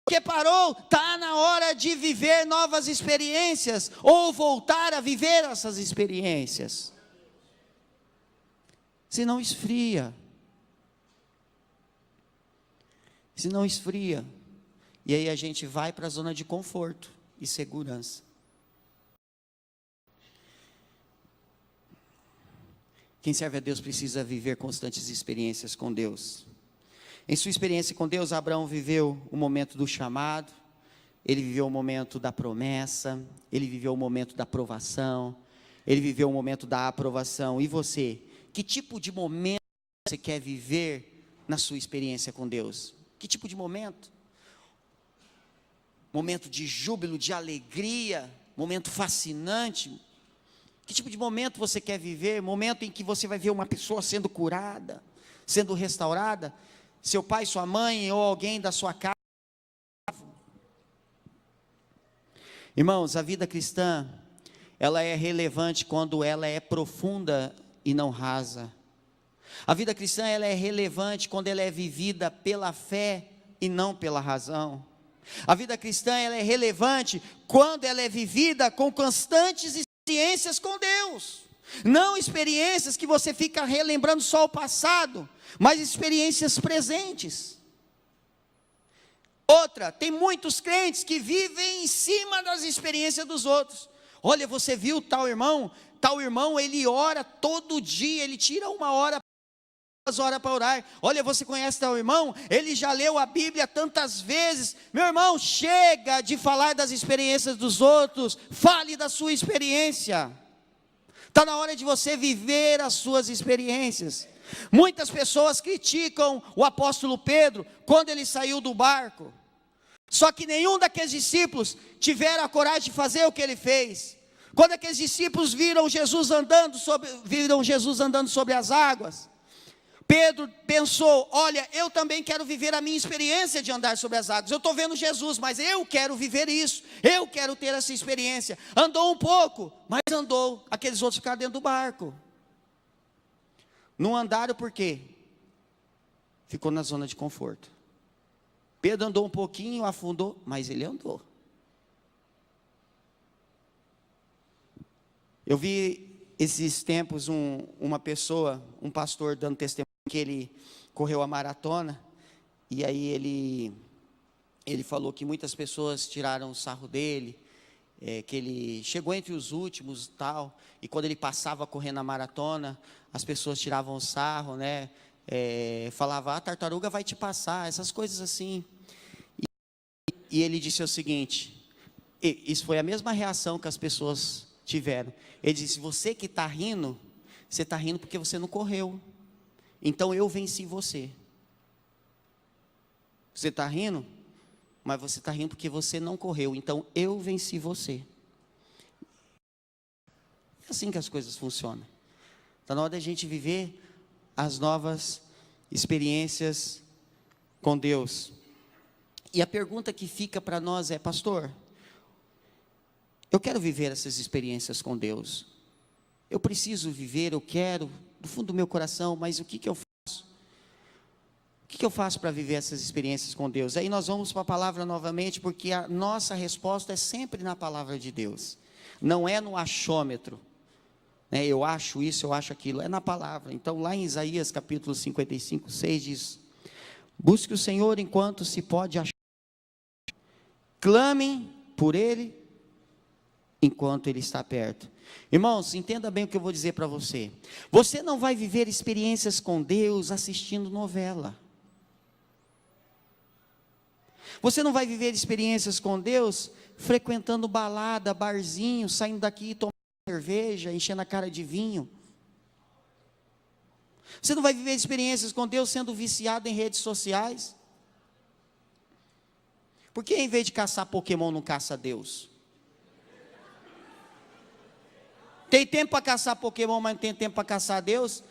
Porque parou, está na hora de viver novas experiências, ou voltar a viver essas experiências. Senão esfria. Senão esfria. E aí a gente vai para a zona de conforto e segurança. Quem serve a Deus precisa viver constantes experiências com Deus. Em sua experiência com Deus, Abraão viveu o momento do chamado, ele viveu o momento da promessa, ele viveu o momento da provação, ele viveu o momento da aprovação. E você, que tipo de momento você quer viver na sua experiência com Deus? Que tipo de momento? Momento de júbilo, de alegria, momento fascinante. Que tipo de momento você quer viver? Momento em que você vai ver uma pessoa sendo curada, sendo restaurada, seu pai, sua mãe ou alguém da sua casa. Irmãos, a vida cristã, ela é relevante quando ela é profunda e não rasa. A vida cristã, ela é relevante quando ela é vivida pela fé e não pela razão. A vida cristã, ela é relevante quando ela é vivida com constantes experiências com Deus, não experiências que você fica relembrando só o passado, mas experiências presentes. Outra, tem muitos crentes que vivem em cima das experiências dos outros. Olha, você viu tal irmão, ele ora todo dia, ele tira 1 hora, 2 horas para orar. Olha, você conhece tal irmão, ele já leu a Bíblia tantas vezes. Meu irmão, chega de falar das experiências dos outros, fale da sua experiência. Está na hora de você viver as suas experiências. Muitas pessoas criticam o apóstolo Pedro, quando ele saiu do barco, só que nenhum daqueles discípulos tiveram a coragem de fazer o que ele fez. Quando aqueles discípulos viram Jesus andando sobre as águas, Pedro pensou, olha, eu também quero viver a minha experiência de andar sobre as águas. Eu estou vendo Jesus, mas eu quero viver isso. Eu quero ter essa experiência. Andou um pouco, mas andou. Aqueles outros ficaram dentro do barco. Não andaram por quê? Ficou na zona de conforto. Pedro andou um pouquinho, afundou, mas ele andou. Eu vi esses tempos uma pessoa, um pastor dando testemunho que ele correu a maratona, e aí ele falou que muitas pessoas tiraram o sarro dele, que ele chegou entre os últimos e tal, e quando ele passava correndo a maratona, as pessoas tiravam o sarro, né? Falava, a tartaruga vai te passar, essas coisas assim. E ele disse o seguinte, isso foi a mesma reação que as pessoas tiveram. Ele disse, você que está rindo, você está rindo porque você não correu. Então eu venci você. Você está rindo, mas você está rindo porque você não correu. Então eu venci você. É assim que as coisas funcionam. Está na hora da gente viver as novas experiências com Deus. E a pergunta que fica para nós é, pastor, eu quero viver essas experiências com Deus. Eu preciso viver, eu quero, do fundo do meu coração, mas o que eu faço? O que eu faço para viver essas experiências com Deus? Aí nós vamos para a palavra novamente, porque a nossa resposta é sempre na palavra de Deus. Não é no achômetro. Eu acho isso, eu acho aquilo. É na palavra. Então lá em Isaías capítulo 55, 6 diz, busque o Senhor enquanto se pode achar. Clamem por Ele enquanto Ele está perto. Irmãos, entenda bem o que eu vou dizer para você. Você não vai viver experiências com Deus assistindo novela. Você não vai viver experiências com Deus frequentando balada, barzinho, saindo daqui e tomando cerveja, enchendo a cara de vinho. Você não vai viver experiências com Deus sendo viciado em redes sociais. Por que em vez de caçar Pokémon não caça Deus? Tem tempo para caçar Pokémon, mas não tem tempo para caçar Deus?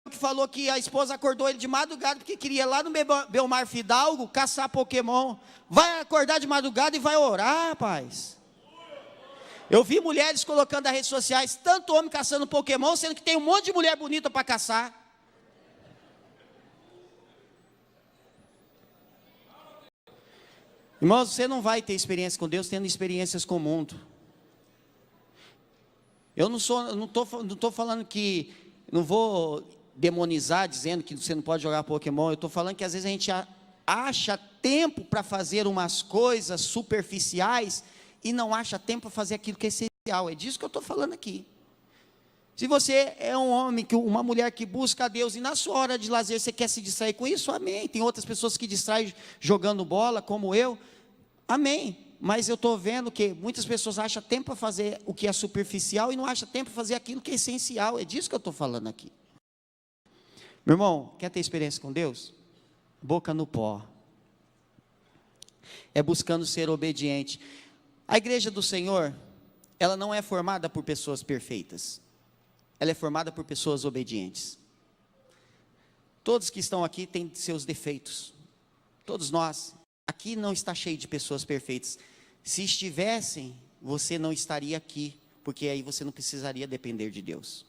Que falou que a esposa acordou ele de madrugada porque queria lá no Belmar Fidalgo caçar Pokémon. Vai acordar de madrugada e vai orar, rapaz. Eu vi mulheres colocando nas redes sociais, tanto homem caçando Pokémon, sendo que tem um monte de mulher bonita para caçar. Irmãos, você não vai ter experiência com Deus tendo experiências com o mundo. Eu não estou falando que, não vou demonizar dizendo que você não pode jogar Pokémon. Eu estou falando que às vezes a gente acha tempo para fazer umas coisas superficiais e não acha tempo para fazer aquilo que é essencial. É disso que eu estou falando aqui. Se você é um homem, uma mulher que busca a Deus e na sua hora de lazer você quer se distrair com isso, amém. Tem outras pessoas que distraem jogando bola, como eu, amém. Mas eu estou vendo que muitas pessoas acham tempo para fazer o que é superficial e não acham tempo para fazer aquilo que é essencial. É disso que eu estou falando aqui. Meu irmão, quer ter experiência com Deus? Boca no pó. É buscando ser obediente. A igreja do Senhor, ela não é formada por pessoas perfeitas. Ela é formada por pessoas obedientes. Todos que estão aqui têm seus defeitos. Todos nós. Aqui não está cheio de pessoas perfeitas. Se estivessem, você não estaria aqui, porque aí você não precisaria depender de Deus.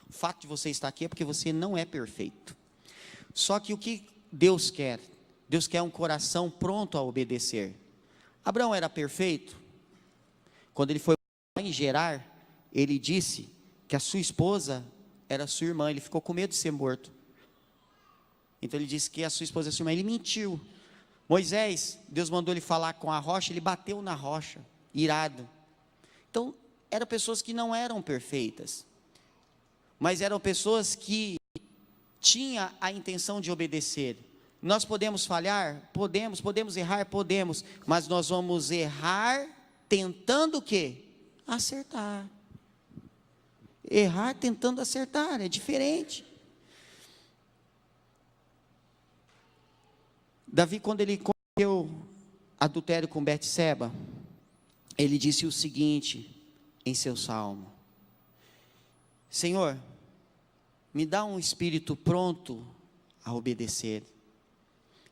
O fato de você estar aqui é porque você não é perfeito. Só que o que Deus quer? Deus quer um coração pronto a obedecer. Abraão era perfeito? Quando ele foi em Gerar, ele disse que a sua esposa era sua irmã. Ele ficou com medo de ser morto. Então ele disse que a sua esposa é sua irmã. Ele mentiu. Moisés, Deus mandou ele falar com a rocha, ele bateu na rocha, irado. Então, eram pessoas que não eram perfeitas, mas eram pessoas que tinham a intenção de obedecer. Nós podemos falhar? Podemos errar? Podemos, mas nós vamos errar tentando o quê? Acertar. Errar tentando acertar, é diferente. Davi, quando ele cometeu adultério com Betseba, ele disse o seguinte em seu salmo: Senhor, me dá um espírito pronto a obedecer.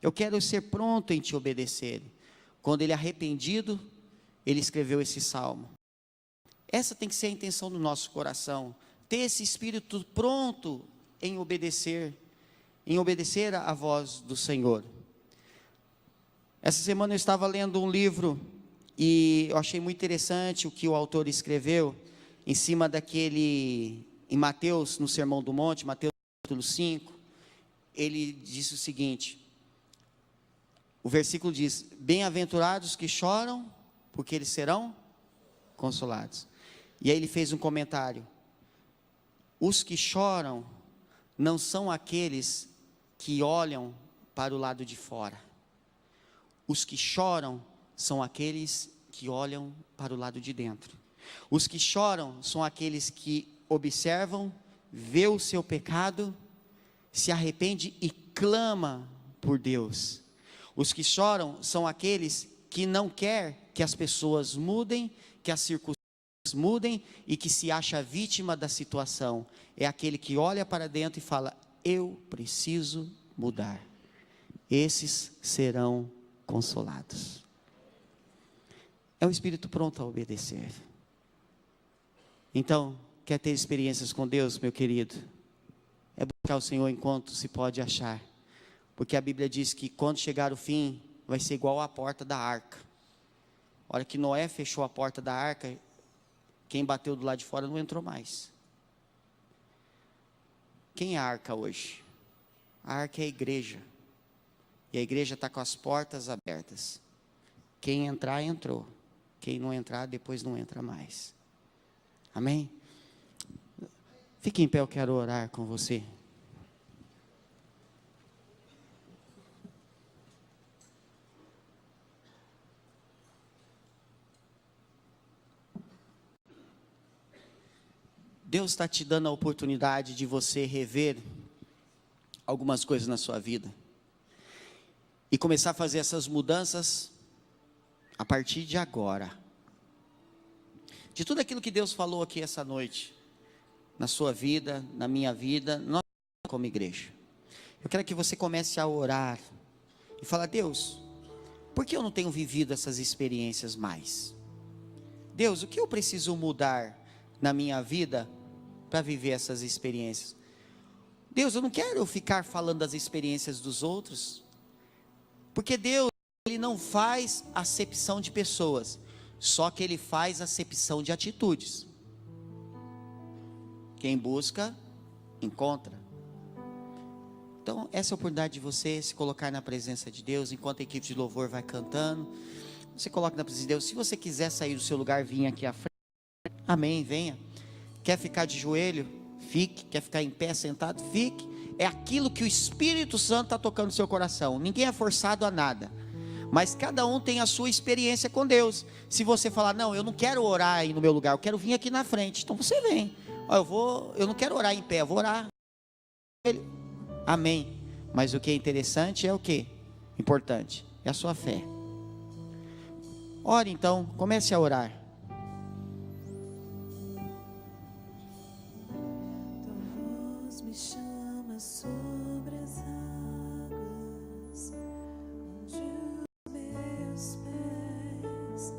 Eu quero ser pronto em te obedecer. Quando ele arrependido, ele escreveu esse salmo. Essa tem que ser a intenção do nosso coração, ter esse espírito pronto em obedecer à voz do Senhor. Essa semana eu estava lendo um livro e eu achei muito interessante o que o autor escreveu em cima daquele, em Mateus, no Sermão do Monte, Mateus capítulo 5, ele disse o seguinte, o versículo diz, bem-aventurados que choram, porque eles serão consolados. E aí ele fez um comentário, os que choram não são aqueles que olham para o lado de fora, os que choram são aqueles que olham para o lado de dentro. Os que choram são aqueles que observam, vê o seu pecado, se arrepende e clama por Deus. Os que choram são aqueles que não quer que as pessoas mudem, que as circunstâncias mudem e que se acha vítima da situação. É aquele que olha para dentro e fala, eu preciso mudar. Esses serão consolados. É o espírito pronto a obedecer. Então, quer ter experiências com Deus, meu querido? É buscar o Senhor enquanto se pode achar. Porque a Bíblia diz que quando chegar o fim, vai ser igual à porta da arca. A hora que Noé fechou a porta da arca, quem bateu do lado de fora não entrou mais. Quem é a arca hoje? A arca é a igreja. E a igreja está com as portas abertas. Quem entrar, entrou. Quem não entrar, depois não entra mais. Amém? Fique em pé, eu quero orar com você. Deus está te dando a oportunidade de você rever algumas coisas na sua vida. E começar a fazer essas mudanças a partir de agora. De tudo aquilo que Deus falou aqui essa noite, na sua vida, na minha vida, nós como igreja. Eu quero que você comece a orar e falar, Deus, por que eu não tenho vivido essas experiências mais? Deus, o que eu preciso mudar na minha vida para viver essas experiências? Deus, eu não quero ficar falando das experiências dos outros, porque Deus, Ele não faz acepção de pessoas, só que Ele faz acepção de atitudes. Quem busca, encontra. Então, essa é a oportunidade de você se colocar na presença de Deus, enquanto a equipe de louvor vai cantando, você coloca na presença de Deus. Se você quiser sair do seu lugar, vir aqui à frente, amém, venha. Quer ficar de joelho? Fique. Quer ficar em pé, sentado? Fique. É aquilo que o Espírito Santo está tocando no seu coração. Ninguém é forçado a nada, mas cada um tem a sua experiência com Deus. Se você falar, não, eu não quero orar aí no meu lugar, eu quero vir aqui na frente, então você vem. Eu não quero orar em pé, eu vou orar. Amém. Mas o que é interessante é o que? Importante, é a sua fé. Ore então, comece a orar. Tua voz me chama sobre as águas, onde os meus pés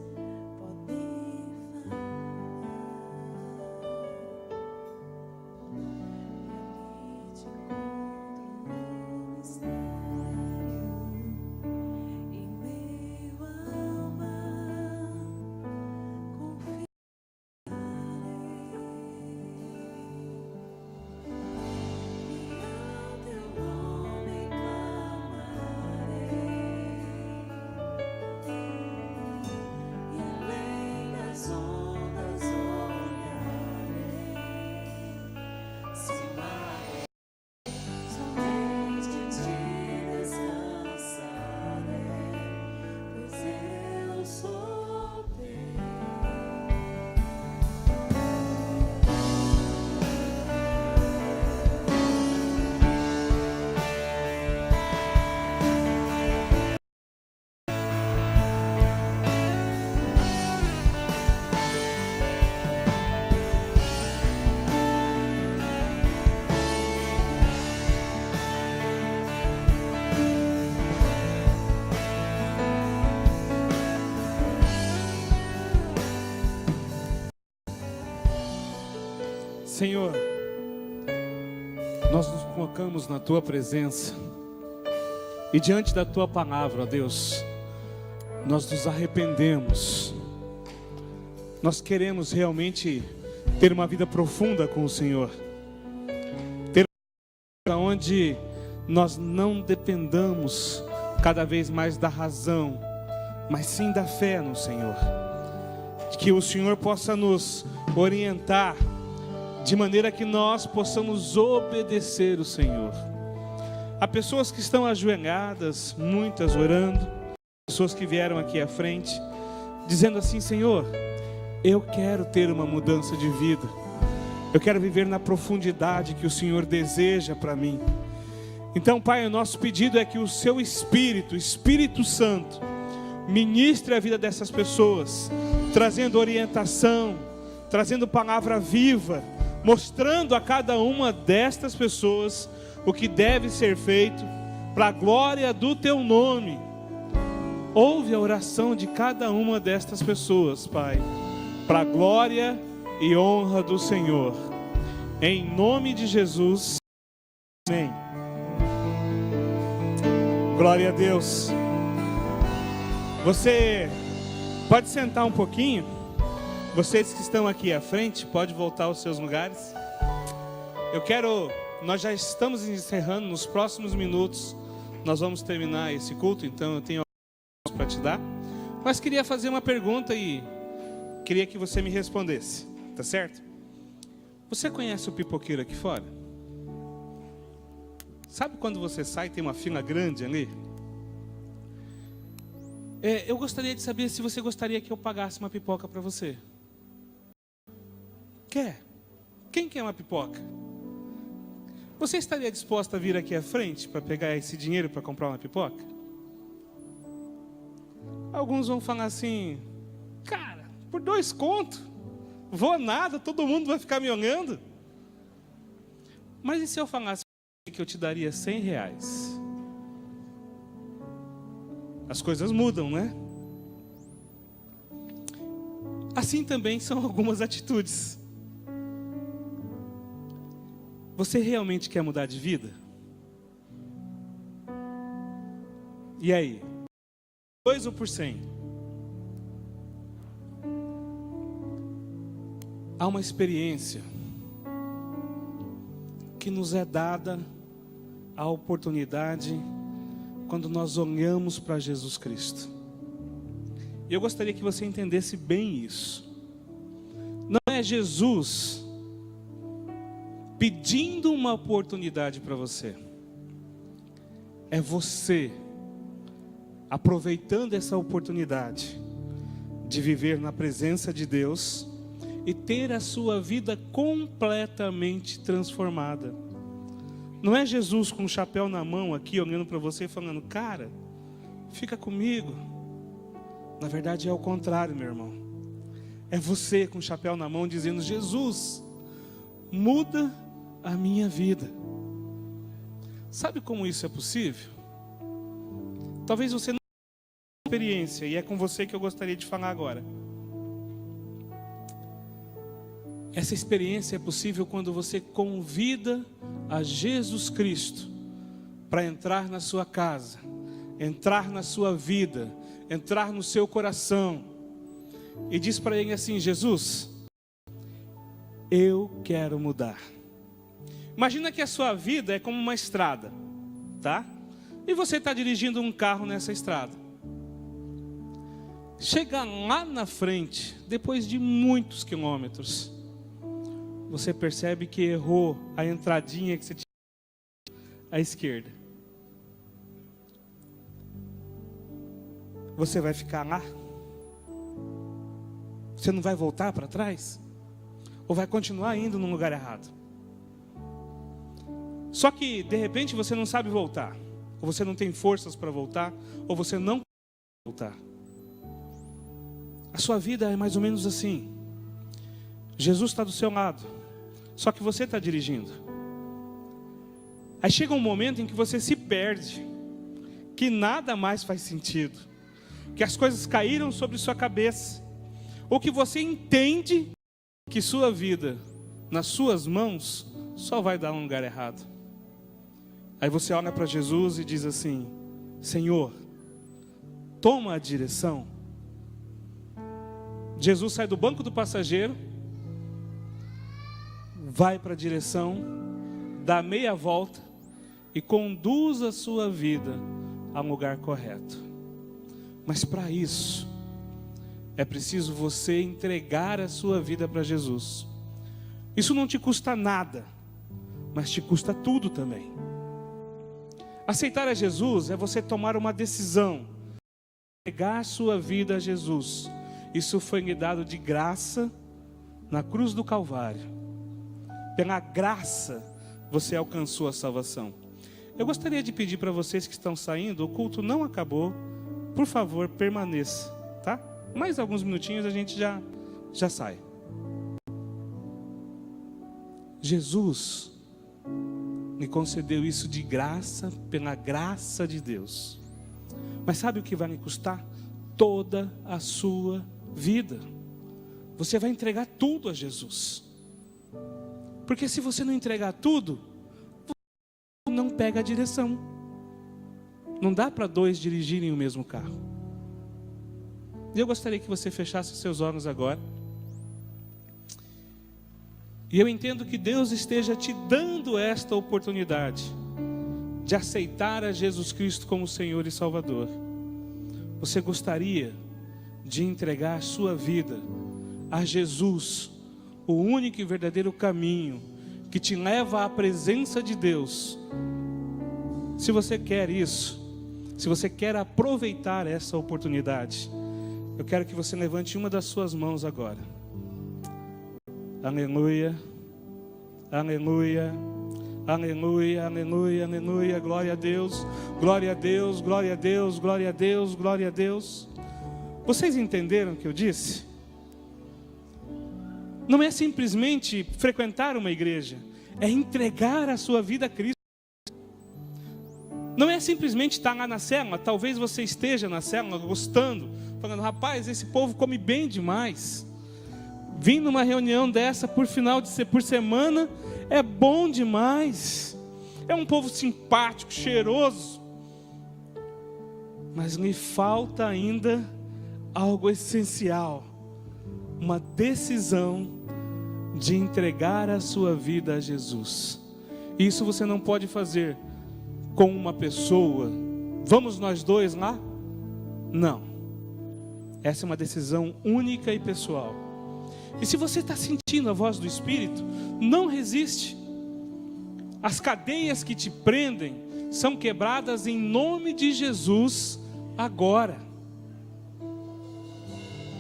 podem falar. E ali te encontro no mistério, em meio ao mar, confiarei. Senhor, nós nos colocamos na Tua presença e diante da Tua palavra, ó Deus, nós nos arrependemos. Nós queremos realmente ter uma vida profunda com o Senhor, ter onde nós não dependamos cada vez mais da razão, mas sim da fé no Senhor. Que o Senhor possa nos orientar de maneira que nós possamos obedecer o Senhor. Há pessoas que estão ajoelhadas, muitas orando, pessoas que vieram aqui à frente, dizendo assim: Senhor, eu quero ter uma mudança de vida, eu quero viver na profundidade que o Senhor deseja para mim. Então, Pai, o nosso pedido é que o Seu Espírito, Espírito Santo, ministre a vida dessas pessoas, trazendo orientação, trazendo palavra viva, mostrando a cada uma destas pessoas o que deve ser feito para a glória do Teu nome. Ouve a oração de cada uma destas pessoas, Pai, para a glória e honra do Senhor. Em nome de Jesus, amém. Glória a Deus. Você pode sentar um pouquinho. Vocês que estão aqui à frente, pode voltar aos seus lugares. Nós já estamos encerrando, nos próximos minutos nós vamos terminar esse culto, então eu tenho algo para te dar. Mas queria fazer uma pergunta e queria que você me respondesse, tá certo? Você conhece o pipoqueiro aqui fora? Sabe quando você sai e tem uma fila grande ali? Eu gostaria de saber se você gostaria que eu pagasse uma pipoca para você. Quer? Quem quer uma pipoca? Você estaria disposta a vir aqui à frente para pegar esse dinheiro para comprar uma pipoca? Alguns vão falar assim: cara, por 2 contos, vou nada, todo mundo vai ficar me olhando. Mas e se eu falasse que eu te daria R$100? As coisas mudam, né? Assim também são algumas atitudes. Você realmente quer mudar de vida? E aí? 2 ou por 100? Há uma experiência que nos é dada a oportunidade quando nós olhamos para Jesus Cristo. E eu gostaria que você entendesse bem isso. Não é Jesus pedindo uma oportunidade para você. É você aproveitando essa oportunidade de viver na presença de Deus e ter a sua vida completamente transformada. Não é Jesus com o chapéu na mão aqui olhando para você e falando: cara, fica comigo. Na verdade é o contrário, meu irmão. É você com o chapéu na mão dizendo: Jesus, muda a minha vida. Sabe como isso é possível? Talvez você não tenha experiência, e é com você que eu gostaria de falar agora. Essa experiência é possível quando você convida a Jesus Cristo para entrar na sua casa, entrar na sua vida, entrar no seu coração e diz para Ele assim: Jesus, eu quero mudar. Imagina que a sua vida é como uma estrada, tá? E você está dirigindo um carro nessa estrada. Chega lá na frente, depois de muitos quilômetros, você percebe que errou a entradinha que você tinha à esquerda. Você vai ficar lá? Você não vai voltar para trás? Ou vai continuar indo no lugar errado? Só que de repente você não sabe voltar, ou você não tem forças para voltar, ou você não quer voltar. A sua vida é mais ou menos assim. Jesus está do seu lado, só que você está dirigindo. Aí chega um momento em que você se perde, que nada mais faz sentido, que as coisas caíram sobre sua cabeça, ou que você entende que sua vida nas suas mãos só vai dar um lugar errado. Aí você olha para Jesus e diz assim: Senhor, toma a direção. Jesus sai do banco do passageiro, vai para a direção, dá meia volta e conduza a sua vida ao lugar correto. Mas para isso, é preciso você entregar a sua vida para Jesus. Isso não te custa nada, mas te custa tudo também. Aceitar a Jesus é você tomar uma decisão, entregar a sua vida a Jesus. Isso foi lhe dado de graça na cruz do Calvário. Pela graça, você alcançou a salvação. Eu gostaria de pedir para vocês que estão saindo, o culto não acabou, por favor, permaneça, tá? Mais alguns minutinhos a gente já sai. Jesus me concedeu isso de graça, pela graça de Deus. Mas sabe o que vai me custar? Toda a sua vida. Você vai entregar tudo a Jesus. Porque se você não entregar tudo, você não pega a direção. Não dá para dois dirigirem o mesmo carro. E eu gostaria que você fechasse seus olhos agora. E eu entendo que Deus esteja te dando esta oportunidade de aceitar a Jesus Cristo como Senhor e Salvador. Você gostaria de entregar a sua vida a Jesus, o único e verdadeiro caminho que te leva à presença de Deus? Se você quer isso, se você quer aproveitar essa oportunidade, eu quero que você levante uma das suas mãos agora. Aleluia, aleluia, aleluia, aleluia, aleluia, glória a Deus, glória a Deus, glória a Deus, glória a Deus, glória a Deus. Vocês entenderam o que eu disse? Não é simplesmente frequentar uma igreja, é entregar a sua vida a Cristo. Não é simplesmente estar lá na célula, talvez você esteja na célula gostando, falando, rapaz, esse povo come bem demais. Vim numa reunião dessa por semana, é bom demais. É um povo simpático, cheiroso. Mas lhe falta ainda algo essencial. Uma decisão de entregar a sua vida a Jesus. Isso você não pode fazer com uma pessoa. Vamos nós dois lá? Não. Essa é uma decisão única e pessoal. E se você está sentindo a voz do Espírito, não resiste. As cadeias que te prendem são quebradas em nome de Jesus agora.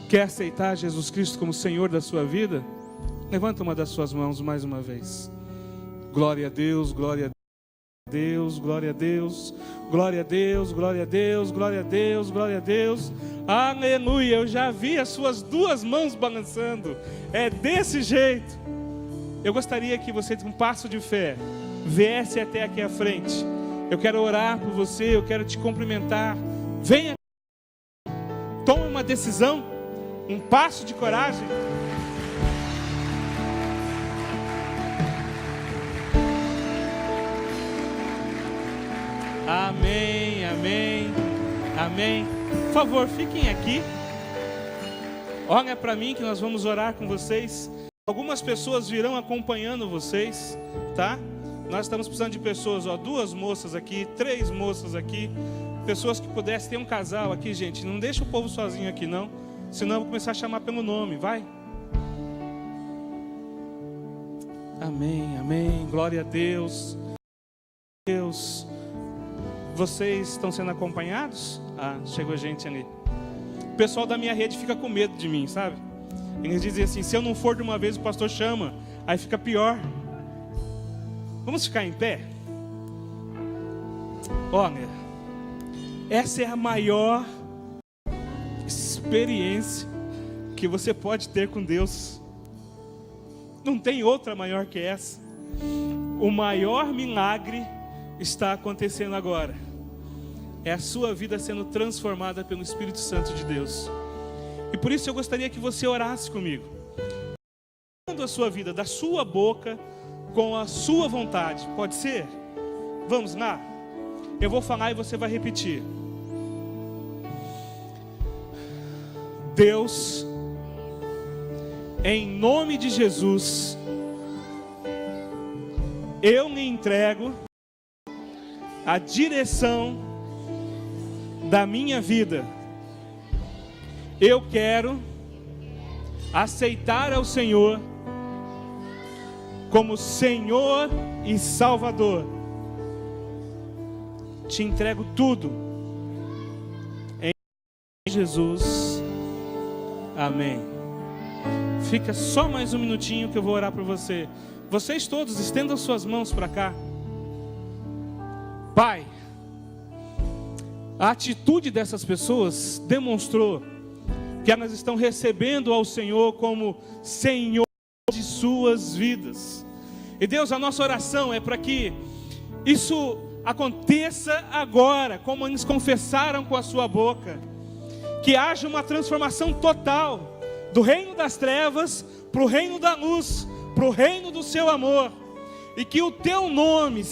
Quer aceitar Jesus Cristo como Senhor da sua vida? Levanta uma das suas mãos mais uma vez. Glória a Deus, glória a Deus, glória a Deus, glória a Deus, glória a Deus, glória a Deus, glória a Deus. Aleluia, eu já vi as suas duas mãos balançando. É desse jeito. Eu gostaria que você, com um passo de fé, viesse até aqui à frente. Eu quero orar por você, eu quero te cumprimentar. Venha, tome uma decisão, um passo de coragem. Amém, amém, amém. Por favor, fiquem aqui. Olha para mim que nós vamos orar com vocês. Algumas pessoas virão acompanhando vocês, tá? Nós estamos precisando de pessoas, ó, 2 moças aqui, 3 moças aqui. Pessoas que pudessem ter um casal aqui, gente. Não deixa o povo sozinho aqui, não. Senão eu vou começar a chamar pelo nome, vai. Amém, amém. Glória a Deus. Deus. Vocês estão sendo acompanhados? Ah, chegou gente ali. O pessoal da minha rede fica com medo de mim, sabe? Eles dizem assim, se eu não for de uma vez o pastor chama. Aí fica pior. Vamos ficar em pé? Olha, essa é a maior experiência que você pode ter com Deus. Não tem outra maior que essa. O maior milagre está acontecendo agora. É a sua vida sendo transformada pelo Espírito Santo de Deus. E por isso eu gostaria que você orasse comigo. A sua vida da sua boca com a sua vontade. Pode ser? Vamos lá? Eu vou falar e você vai repetir. Deus, em nome de Jesus, eu me entrego a direção da minha vida. Eu quero aceitar ao Senhor como Senhor e Salvador. Te entrego tudo em Jesus. Amém. Fica só mais um minutinho que eu vou orar por você. Vocês todos estendam suas mãos para cá. Pai, a atitude dessas pessoas demonstrou que elas estão recebendo ao Senhor como Senhor de suas vidas. E Deus, a nossa oração é para que isso aconteça agora, como eles confessaram com a sua boca, que haja uma transformação total do reino das trevas para o reino da luz, para o reino do seu amor, e que o teu nome,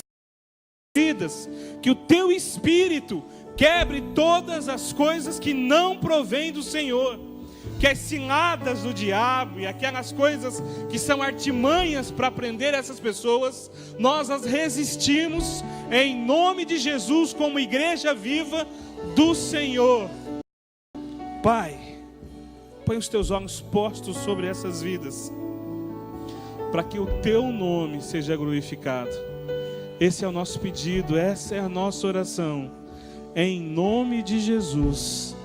que o teu Espírito quebre todas as coisas que não provêm do Senhor, que as ciladas do diabo e aquelas coisas que são artimanhas para prender essas pessoas, nós as resistimos em nome de Jesus como igreja viva do Senhor. Pai, põe os teus olhos postos sobre essas vidas, para que o teu nome seja glorificado. Esse é o nosso pedido, essa é a nossa oração, em nome de Jesus.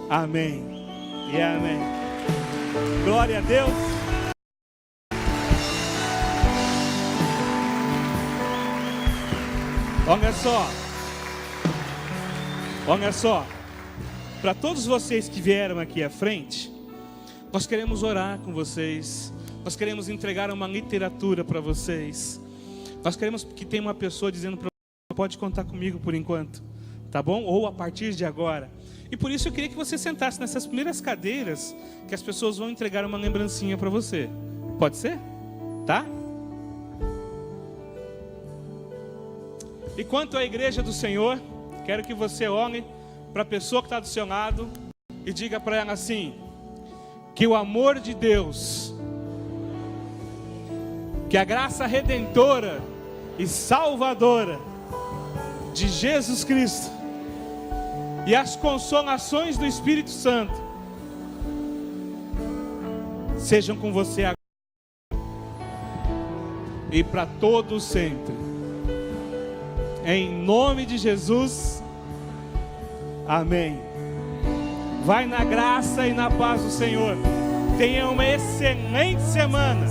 Amém e amém. Glória a Deus. Olha só, para todos vocês que vieram aqui à frente, nós queremos orar com vocês, nós queremos entregar uma literatura para vocês, nós queremos que tenha uma pessoa dizendo para você: pode contar comigo por enquanto, tá bom? Ou a partir de agora. E por isso eu queria que você sentasse nessas primeiras cadeiras, que as pessoas vão entregar uma lembrancinha para você. Pode ser? Tá? E quanto à igreja do Senhor, quero que você olhe para a pessoa que está do seu lado e diga para ela assim: que o amor de Deus, que a graça redentora e salvadora de Jesus Cristo e as consolações do Espírito Santo sejam com você agora e para todos sempre. Em nome de Jesus. Amém. Vai na graça e na paz do Senhor. Tenha uma excelente semana.